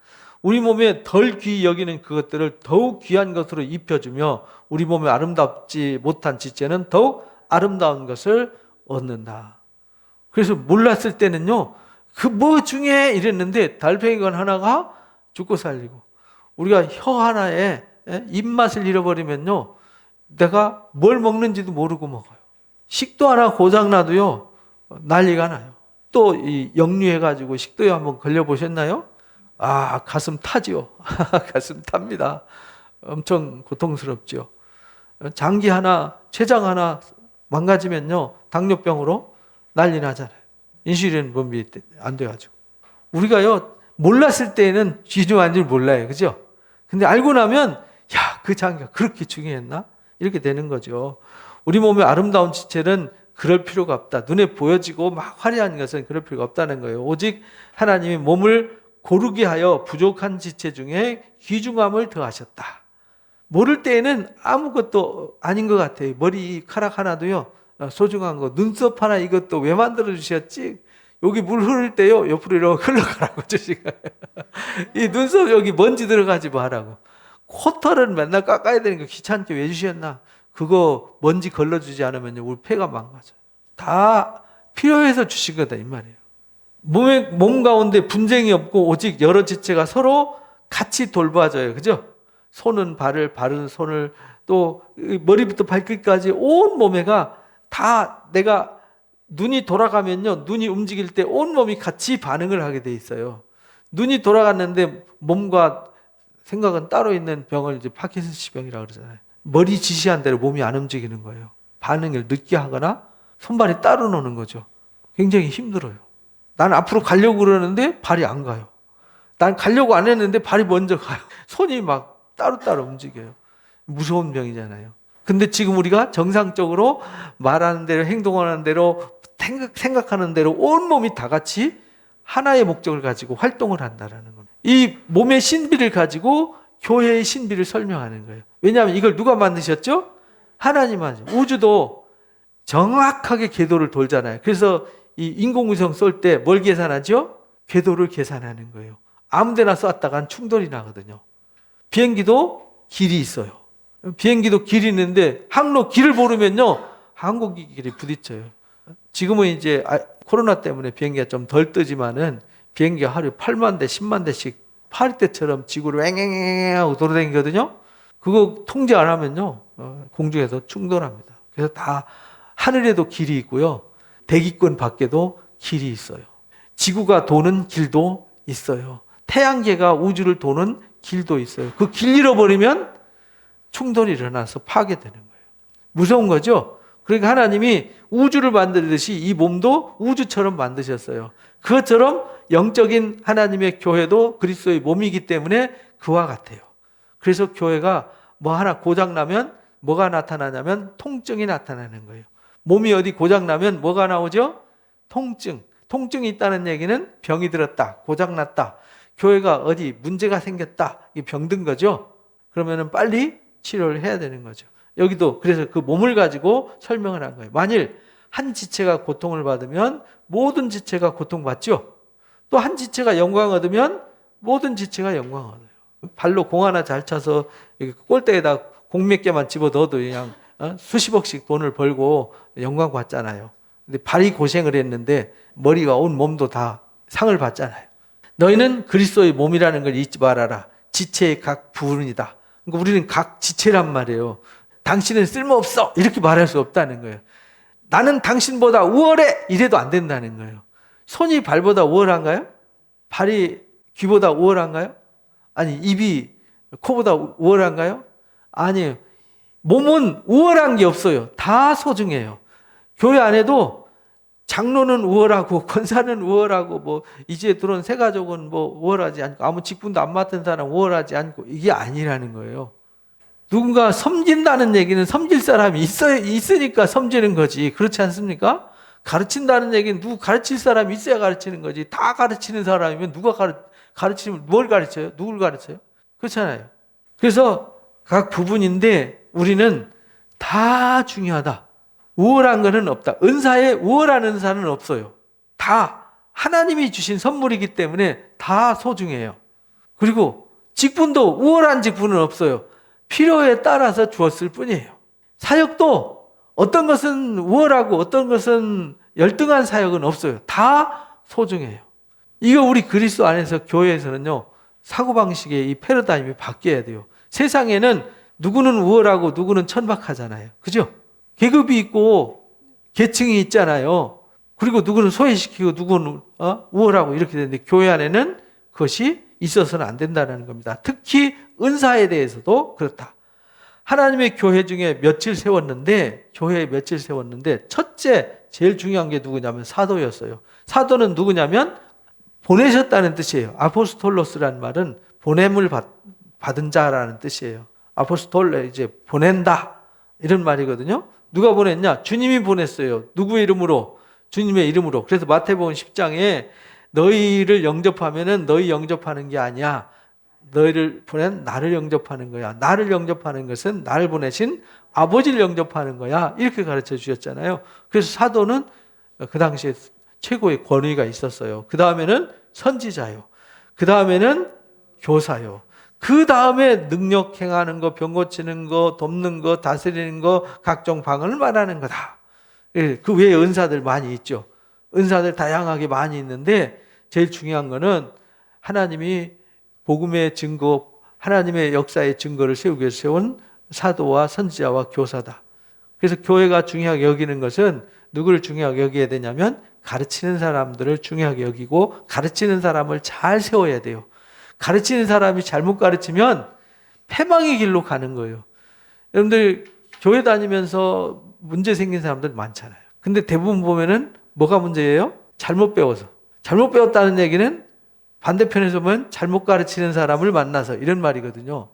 우리 몸에 덜 귀히 여기는 그것들을 더욱 귀한 것으로 입혀주며 우리 몸에 아름답지 못한 지체는 더욱 아름다운 것을 얻는다. 그래서 몰랐을 때는요, 그 뭐 중에 이랬는데 달팽이관 하나가 죽고 살리고, 우리가 혀 하나에 입맛을 잃어버리면요, 내가 뭘 먹는지도 모르고 먹어요. 식도 하나 고장나도요, 난리가 나요. 또 이 역류해가지고 식도에 한번 걸려보셨나요? 아, 가슴 타지요. 가슴 탑니다. 엄청 고통스럽죠. 장기 하나, 췌장 하나 망가지면요, 당뇨병으로 난리 나잖아요. 인슐린 분비 안 돼가지고. 우리가요, 몰랐을 때는 중요한 줄 몰라요. 그죠? 근데 알고 나면, 야, 그 장기가 그렇게 중요했나? 이렇게 되는 거죠. 우리 몸의 아름다운 지체는 그럴 필요가 없다. 눈에 보여지고 막 화려한 것은 그럴 필요가 없다는 거예요. 오직 하나님이 몸을 고르게 하여 부족한 지체 중에 귀중함을 더하셨다. 모를 때에는 아무것도 아닌 것 같아요. 머리카락 하나도요, 소중한 거. 눈썹 하나 이것도 왜 만들어 주셨지? 여기 물 흐를 때요, 옆으로 이렇게 흘러가라고 주시고. 이 눈썹 여기 먼지 들어가지 마라고. 코털은 맨날 깎아야 되는 거 귀찮게 왜 주셨나? 그거 먼지 걸러주지 않으면 우리 폐가 망가져. 다 필요해서 주신 거다 이 말이에요. 몸 가운데 분쟁이 없고 오직 여러 지체가 서로 같이 돌봐줘요. 그죠? 손은 발은 손을, 또 머리부터 발끝까지 온 몸에가 다 내가 눈이 돌아가면요, 눈이 움직일 때 온 몸이 같이 반응을 하게 돼 있어요. 눈이 돌아갔는데 몸과 생각은 따로 있는 병을 이제 파킨슨씨 병이라고 그러잖아요. 머리 지시한 대로 몸이 안 움직이는 거예요. 반응을 늦게 하거나 손발이 따로 노는 거죠. 굉장히 힘들어요. 난 앞으로 가려고 그러는데 발이 안 가요. 난 가려고 안 했는데 발이 먼저 가요. 손이 막 따로따로 움직여요. 무서운 병이잖아요. 근데 지금 우리가 정상적으로 말하는 대로, 행동하는 대로, 생각하는 대로 온 몸이 다 같이 하나의 목적을 가지고 활동을 한다는 겁니다. 이 몸의 신비를 가지고 교회의 신비를 설명하는 거예요. 왜냐하면 이걸 누가 만드셨죠? 하나님 만드셨죠. 우주도 정확하게 궤도를 돌잖아요. 그래서 이 인공위성 쏠 때 뭘 계산하죠? 궤도를 계산하는 거예요. 아무 데나 쐈다간 충돌이 나거든요. 비행기도 길이 있어요. 비행기도 길이 있는데 항로 길을 모르면요, 항공기 길이 부딪혀요. 지금은 이제 코로나 때문에 비행기가 좀 덜 뜨지만은 비행기가 하루에 8만 대, 10만 대씩 파리 때처럼 지구를 앵앵앵 하고 돌아다니거든요. 그거 통제 안 하면요, 공중에서 충돌합니다. 그래서 다 하늘에도 길이 있고요, 대기권 밖에도 길이 있어요. 지구가 도는 길도 있어요. 태양계가 우주를 도는 길도 있어요. 그 길 잃어버리면 충돌이 일어나서 파괴되는 거예요. 무서운 거죠? 그러니까 하나님이 우주를 만들듯이 이 몸도 우주처럼 만드셨어요. 그것처럼 영적인 하나님의 교회도 그리스도의 몸이기 때문에 그와 같아요. 그래서 교회가 뭐 하나 고장나면 뭐가 나타나냐면 통증이 나타나는 거예요. 몸이 어디 고장나면 뭐가 나오죠? 통증. 통증이 있다는 얘기는 병이 들었다, 고장났다, 교회가 어디 문제가 생겼다, 이 병든 거죠. 그러면은 빨리 치료를 해야 되는 거죠. 여기도 그래서 그 몸을 가지고 설명을 한 거예요. 만일 한 지체가 고통을 받으면 모든 지체가 고통받죠. 또 한 지체가 영광을 얻으면 모든 지체가 영광을 얻어요. 발로 공 하나 잘 차서 골대에다 공 몇 개만 집어넣어도 그냥 수십억씩 돈을 벌고 영광 받잖아요. 근데 발이 고생을 했는데 머리가 온 몸도 다 상을 받잖아요. 너희는 그리스도의 몸이라는 걸 잊지 말아라. 지체의 각 부분이다. 그러니까 우리는 각 지체란 말이에요. 당신은 쓸모없어 이렇게 말할 수 없다는 거예요. 나는 당신보다 우월해 이래도 안 된다는 거예요. 손이 발보다 우월한가요? 발이 귀보다 우월한가요? 아니 입이 코보다 우월한가요? 아니에요. 몸은 우월한 게 없어요. 다 소중해요. 교회 안에도 장로는 우월하고 권사는 우월하고 뭐 이제 들어온 새 가족은 뭐 우월하지 않고 아무 직분도 안 맡은 사람 우월하지 않고 이게 아니라는 거예요. 누군가 섬긴다는 얘기는 섬길 사람이 있으니까 섬기는 거지. 그렇지 않습니까? 가르친다는 얘기는 누구 가르칠 사람이 있어야 가르치는 거지. 다 가르치는 사람이면 누가 가르치면 뭘 가르쳐요? 누굴 가르쳐요? 그렇잖아요. 그래서 각 부분인데 우리는 다 중요하다. 우월한 것은 없다. 은사에 우월한 은사는 없어요. 다 하나님이 주신 선물이기 때문에 다 소중해요. 그리고 직분도 우월한 직분은 없어요. 필요에 따라서 주었을 뿐이에요. 사역도 어떤 것은 우월하고 어떤 것은 열등한 사역은 없어요. 다 소중해요. 이거 우리 그리스도 안에서 교회에서는요. 사고방식의 이 패러다임이 바뀌어야 돼요. 세상에는 누구는 우월하고 누구는 천박하잖아요. 그죠? 계급이 있고 계층이 있잖아요. 그리고 누구는 소외시키고 누구는 우월하고 이렇게 되는데 교회 안에는 그것이 있어서는 안 된다는 겁니다. 특히 은사에 대해서도 그렇다. 하나님의 교회 중에 교회에 며칠 세웠는데 첫째 제일 중요한 게 누구냐면 사도였어요. 사도는 누구냐면 보내셨다는 뜻이에요. 아포스톨로스라는 말은 보냄을 받은 자라는 뜻이에요. 아포스톨레 이제 보낸다 이런 말이거든요. 누가 보냈냐? 주님이 보냈어요. 누구의 이름으로? 주님의 이름으로. 그래서 마태복음 10장에 너희를 영접하면은 너희 영접하는 게 아니야. 너희를 보낸 나를 영접하는 거야. 나를 영접하는 것은 나를 보내신 아버지를 영접하는 거야. 이렇게 가르쳐 주셨잖아요. 그래서 사도는 그 당시에 최고의 권위가 있었어요. 그 다음에는 선지자요. 그 다음에는 교사요. 그 다음에 능력 행하는 거, 병 고치는 거, 돕는 거, 다스리는 거, 각종 방언을 말하는 거다. 그 외에 은사들 많이 있죠. 은사들 다양하게 많이 있는데 제일 중요한 거는 하나님이 복음의 증거, 하나님의 역사의 증거를 세우기 위해서 세운 사도와 선지자와 교사다. 그래서 교회가 중요하게 여기는 것은 누구를 중요하게 여겨야 되냐면 가르치는 사람들을 중요하게 여기고 가르치는 사람을 잘 세워야 돼요. 가르치는 사람이 잘못 가르치면 패망의 길로 가는 거예요. 여러분들 교회 다니면서 문제 생긴 사람들 많잖아요. 근데 대부분 보면은 뭐가 문제예요? 잘못 배워서. 잘못 배웠다는 얘기는 반대편에서 보면 잘못 가르치는 사람을 만나서 이런 말이거든요.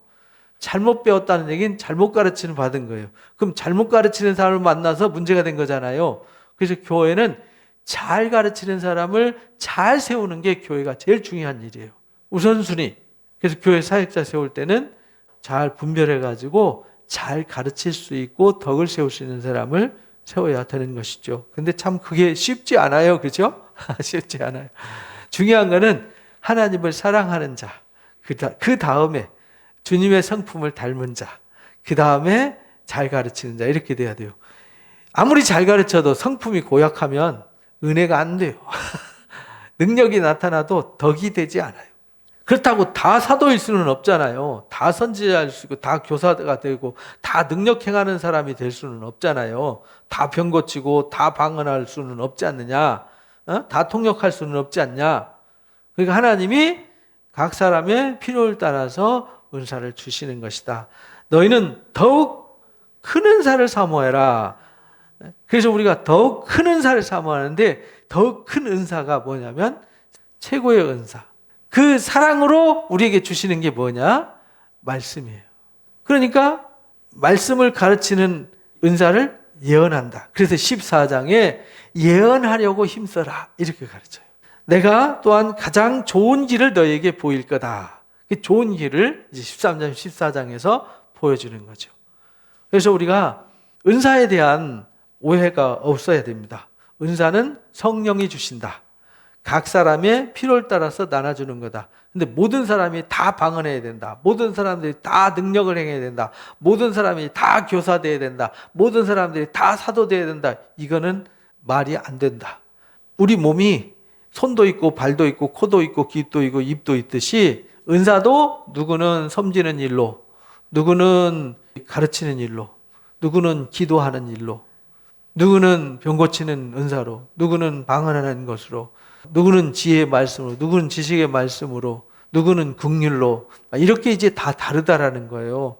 잘못 배웠다는 얘기는 잘못 가르치는 받은 거예요. 그럼 잘못 가르치는 사람을 만나서 문제가 된 거잖아요. 그래서 교회는 잘 가르치는 사람을 잘 세우는 게 교회가 제일 중요한 일이에요. 우선순위. 그래서 교회 사역자 세울 때는 잘 분별해가지고 잘 가르칠 수 있고 덕을 세울 수 있는 사람을 세워야 되는 것이죠. 근데 참 그게 쉽지 않아요. 그죠? 쉽지 않아요. 중요한 거는 하나님을 사랑하는 자, 그 다음에 주님의 성품을 닮은 자, 그 다음에 잘 가르치는 자 이렇게 돼야 돼요. 아무리 잘 가르쳐도 성품이 고약하면 은혜가 안 돼요. 능력이 나타나도 덕이 되지 않아요. 그렇다고 다 사도일 수는 없잖아요. 다 선지자일 수 있고 다 교사가 되고 다 능력 행하는 사람이 될 수는 없잖아요. 다 병 고치고 다 방언할 수는 없지 않느냐. 다 통역할 수는 없지 않냐. 그러니까 하나님이 각 사람의 필요를 따라서 은사를 주시는 것이다. 너희는 더욱 큰 은사를 사모해라. 그래서 우리가 더욱 큰 은사를 사모하는데 더욱 큰 은사가 뭐냐면 최고의 은사. 그 사랑으로 우리에게 주시는 게 뭐냐? 말씀이에요. 그러니까 말씀을 가르치는 은사를 예언한다. 그래서 14장에 예언하려고 힘써라 이렇게 가르쳐요. 내가 또한 가장 좋은 길을 너에게 보일 거다. 그 좋은 길을 이제 13장, 14장에서 보여주는 거죠. 그래서 우리가 은사에 대한 오해가 없어야 됩니다. 은사는 성령이 주신다. 각 사람의 필요를 따라서 나눠주는 거다. 근데 모든 사람이 다 방언해야 된다. 모든 사람들이 다 능력을 행해야 된다. 모든 사람이 다 교사돼야 된다. 모든 사람들이 다 사도돼야 된다. 이거는 말이 안 된다. 우리 몸이 손도 있고 발도 있고 코도 있고 귀도 있고 입도 있듯이 은사도 누구는 섬기는 일로, 누구는 가르치는 일로, 누구는 기도하는 일로, 누구는 병 고치는 은사로, 누구는 방언하는 것으로, 누구는 지혜의 말씀으로, 누구는 지식의 말씀으로, 누구는 긍휼로, 이렇게 이제 다 다르다라는 거예요.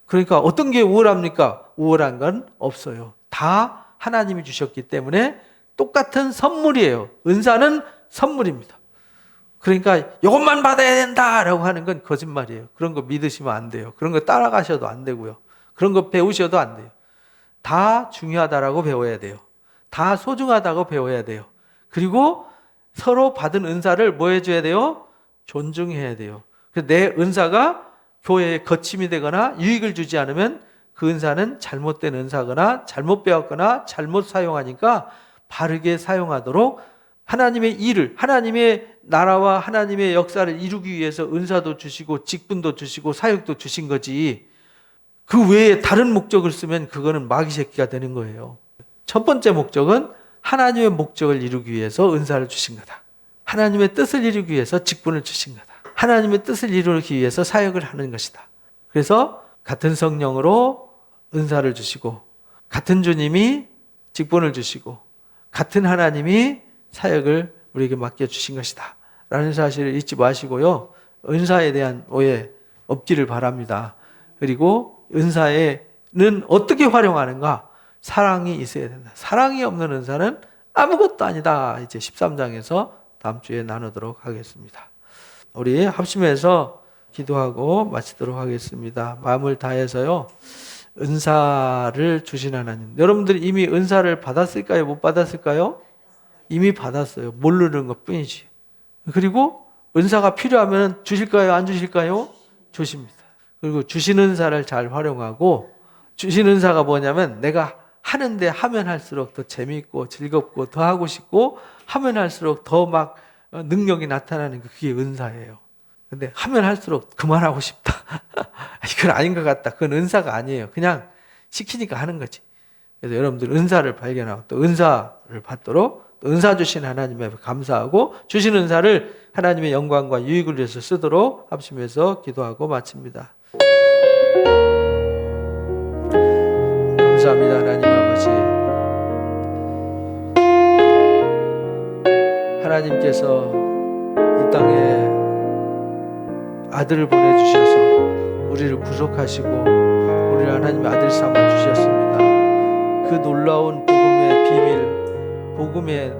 그러니까 어떤 게 우월합니까? 우월한 건 없어요. 다 하나님이 주셨기 때문에 똑같은 선물이에요. 은사는 선물입니다. 그러니까 이것만 받아야 된다라고 하는 건 거짓말이에요. 그런 거 믿으시면 안 돼요. 그런 거 따라가셔도 안 되고요. 그런 거 배우셔도 안 돼요. 다 중요하다라고 배워야 돼요. 다 소중하다고 배워야 돼요. 그리고 서로 받은 은사를 뭐 해줘야 돼요? 존중해야 돼요. 그래서 내 은사가 교회에 거침이 되거나 유익을 주지 않으면 그 은사는 잘못된 은사거나 잘못 배웠거나 잘못 사용하니까 바르게 사용하도록 하나님의 일을, 하나님의 나라와 하나님의 역사를 이루기 위해서 은사도 주시고 직분도 주시고 사역도 주신 거지, 그 외에 다른 목적을 쓰면 그거는 마귀 새끼가 되는 거예요. 첫 번째 목적은 하나님의 목적을 이루기 위해서 은사를 주신 거다. 하나님의 뜻을 이루기 위해서 직분을 주신 거다. 하나님의 뜻을 이루기 위해서 사역을 하는 것이다. 그래서 같은 성령으로 은사를 주시고 같은 주님이 직분을 주시고 같은 하나님이 사역을 우리에게 맡겨주신 것이다 라는 사실을 잊지 마시고요. 은사에 대한 오해 없기를 바랍니다. 그리고 은사에는 어떻게 활용하는가? 사랑이 있어야 된다. 사랑이 없는 은사는 아무것도 아니다. 이제 13장에서 다음 주에 나누도록 하겠습니다. 우리 합심해서 기도하고 마치도록 하겠습니다. 마음을 다해서요. 은사를 주신 하나님. 여러분들이 이미 은사를 받았을까요? 못 받았을까요? 이미 받았어요. 모르는 것 뿐이지. 그리고 은사가 필요하면 주실까요? 안 주실까요? 주십니다. 그리고 주신 은사를 잘 활용하고, 주신 은사가 뭐냐면 내가 하는데 하면 할수록 더 재미있고 즐겁고 더 하고 싶고 하면 할수록 더 막 능력이 나타나는 그게 은사예요. 근데 하면 할수록 그만하고 싶다. 이건 아닌 것 같다. 그건 은사가 아니에요. 그냥 시키니까 하는 거지. 그래서 여러분들 은사를 발견하고 또 은사를 받도록 또 은사 주신 하나님에 감사하고 주신 은사를 하나님의 영광과 유익을 위해서 쓰도록 합심해서 기도하고 마칩니다. 감사합니다. 하나님 아버지, 하나님께서 이 땅에 아들을 보내주셔서 우리를 구속하시고 우리를 하나님의 아들 삼아 주셨습니다. 그 놀라운 복음의 비밀, 복음의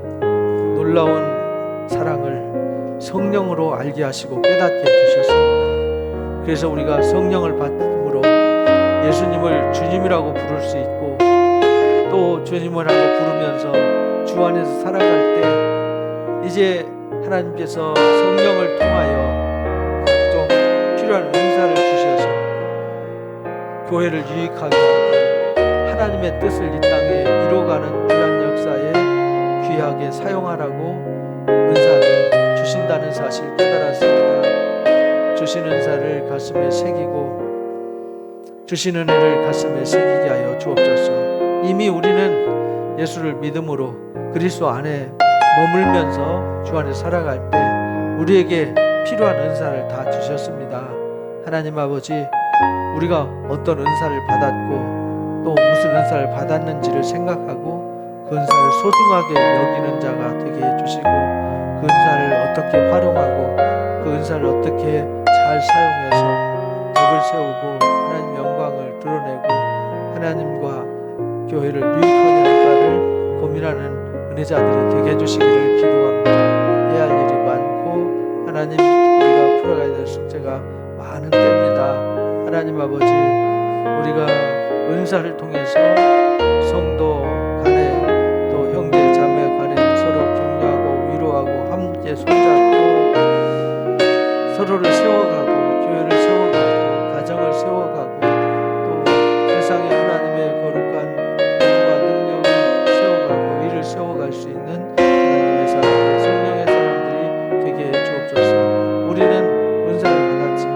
놀라운 사랑을 성령으로 알게 하시고 깨닫게 해주셨습니다. 그래서 우리가 성령을 받음으로 예수님을 주님이라고 부를 수 있고 또 주님을 하고 부르면서 주 안에서 살아갈 때 이제 하나님께서 성령을 통하여 각종 필요한 은사를 주셔서 교회를 유익하게 하고 하나님의 뜻을 이 땅에 이루어가는 귀한 역사에 귀하게 사용하라고 은사를 주신다는 사실 깨달았습니다. 주신 은사를 가슴에 새기고 주신 은혜를 가슴에 새기게 하여 주옵소서. 이미 우리는 예수를 믿음으로 그리스도 안에 머물면서 주 안에 살아갈 때 우리에게 필요한 은사를 다 주셨습니다. 하나님 아버지, 우리가 어떤 은사를 받았고 또 무슨 은사를 받았는지를 생각하고 그 은사를 소중하게 여기는 자가 되게 해주시고 그 은사를 어떻게 활용하고 그 은사를 어떻게 잘 사용해서 덕을 세우고 하나님 영광을 드러내고 하나님과 교회를 유익하게 할까를 고민하는 은혜자들이 되게 해주시기를 기도합니다. 해야 할 일이 많고 하나님 우리가 풀어가야 될 숙제가 많은 때입니다. 하나님 아버지, 우리가 은사를 통해서 성도 간에 또 형제 자매 간에 서로 격려하고 위로하고 함께 손잡고 서로를 세워가고 교회를 세워가고 가정을 세워가고 또 세상에 하나님의 거룩한 힘과 능력을 세워가고 일을 세워갈 수 있는 하나님의 사람들, 성령의 사람들이 되게 해 주옵소서. 우리는 은사를 받았지만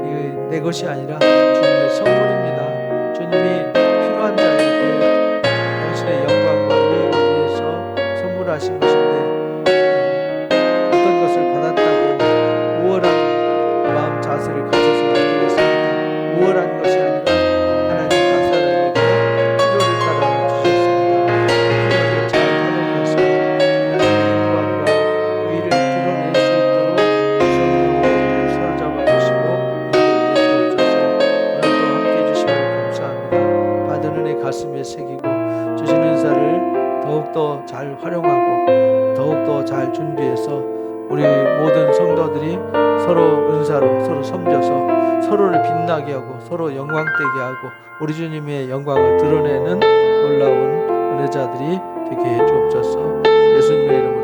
이게 내 것이 아니라 주님의 선물입니다. 주님이 필요한 자에게 당신의 영광과 유익을 위해서 선물하신 것인데 어떤 것을 받았다고 우월한 마음 자세를 가져서는 안 되겠습니다. 우월한 것이 아니라 하나님 각 사람에게 필요를 따라 주셨습니다. 필요를 잘 활용해서 하나님의 영광과 의를 드러낼 수 있도록 성령을 사로잡아 주시고 인도해 주옵소서. 오늘도 함께 해주심을 감사합니다. 받은 은혜 가슴에 새기고 주신 은사를 더욱더 잘 활용하고 더욱더 잘 준비해서 우리 모든 성도들이 서로 은사로 서로 섬겨서 서로를 빛나게 하고 서로 영광되게 하고 우리 주님의 영광을 드러내는 놀라운 은혜자들이 되게 해 주옵소서. 예수님의 이름으로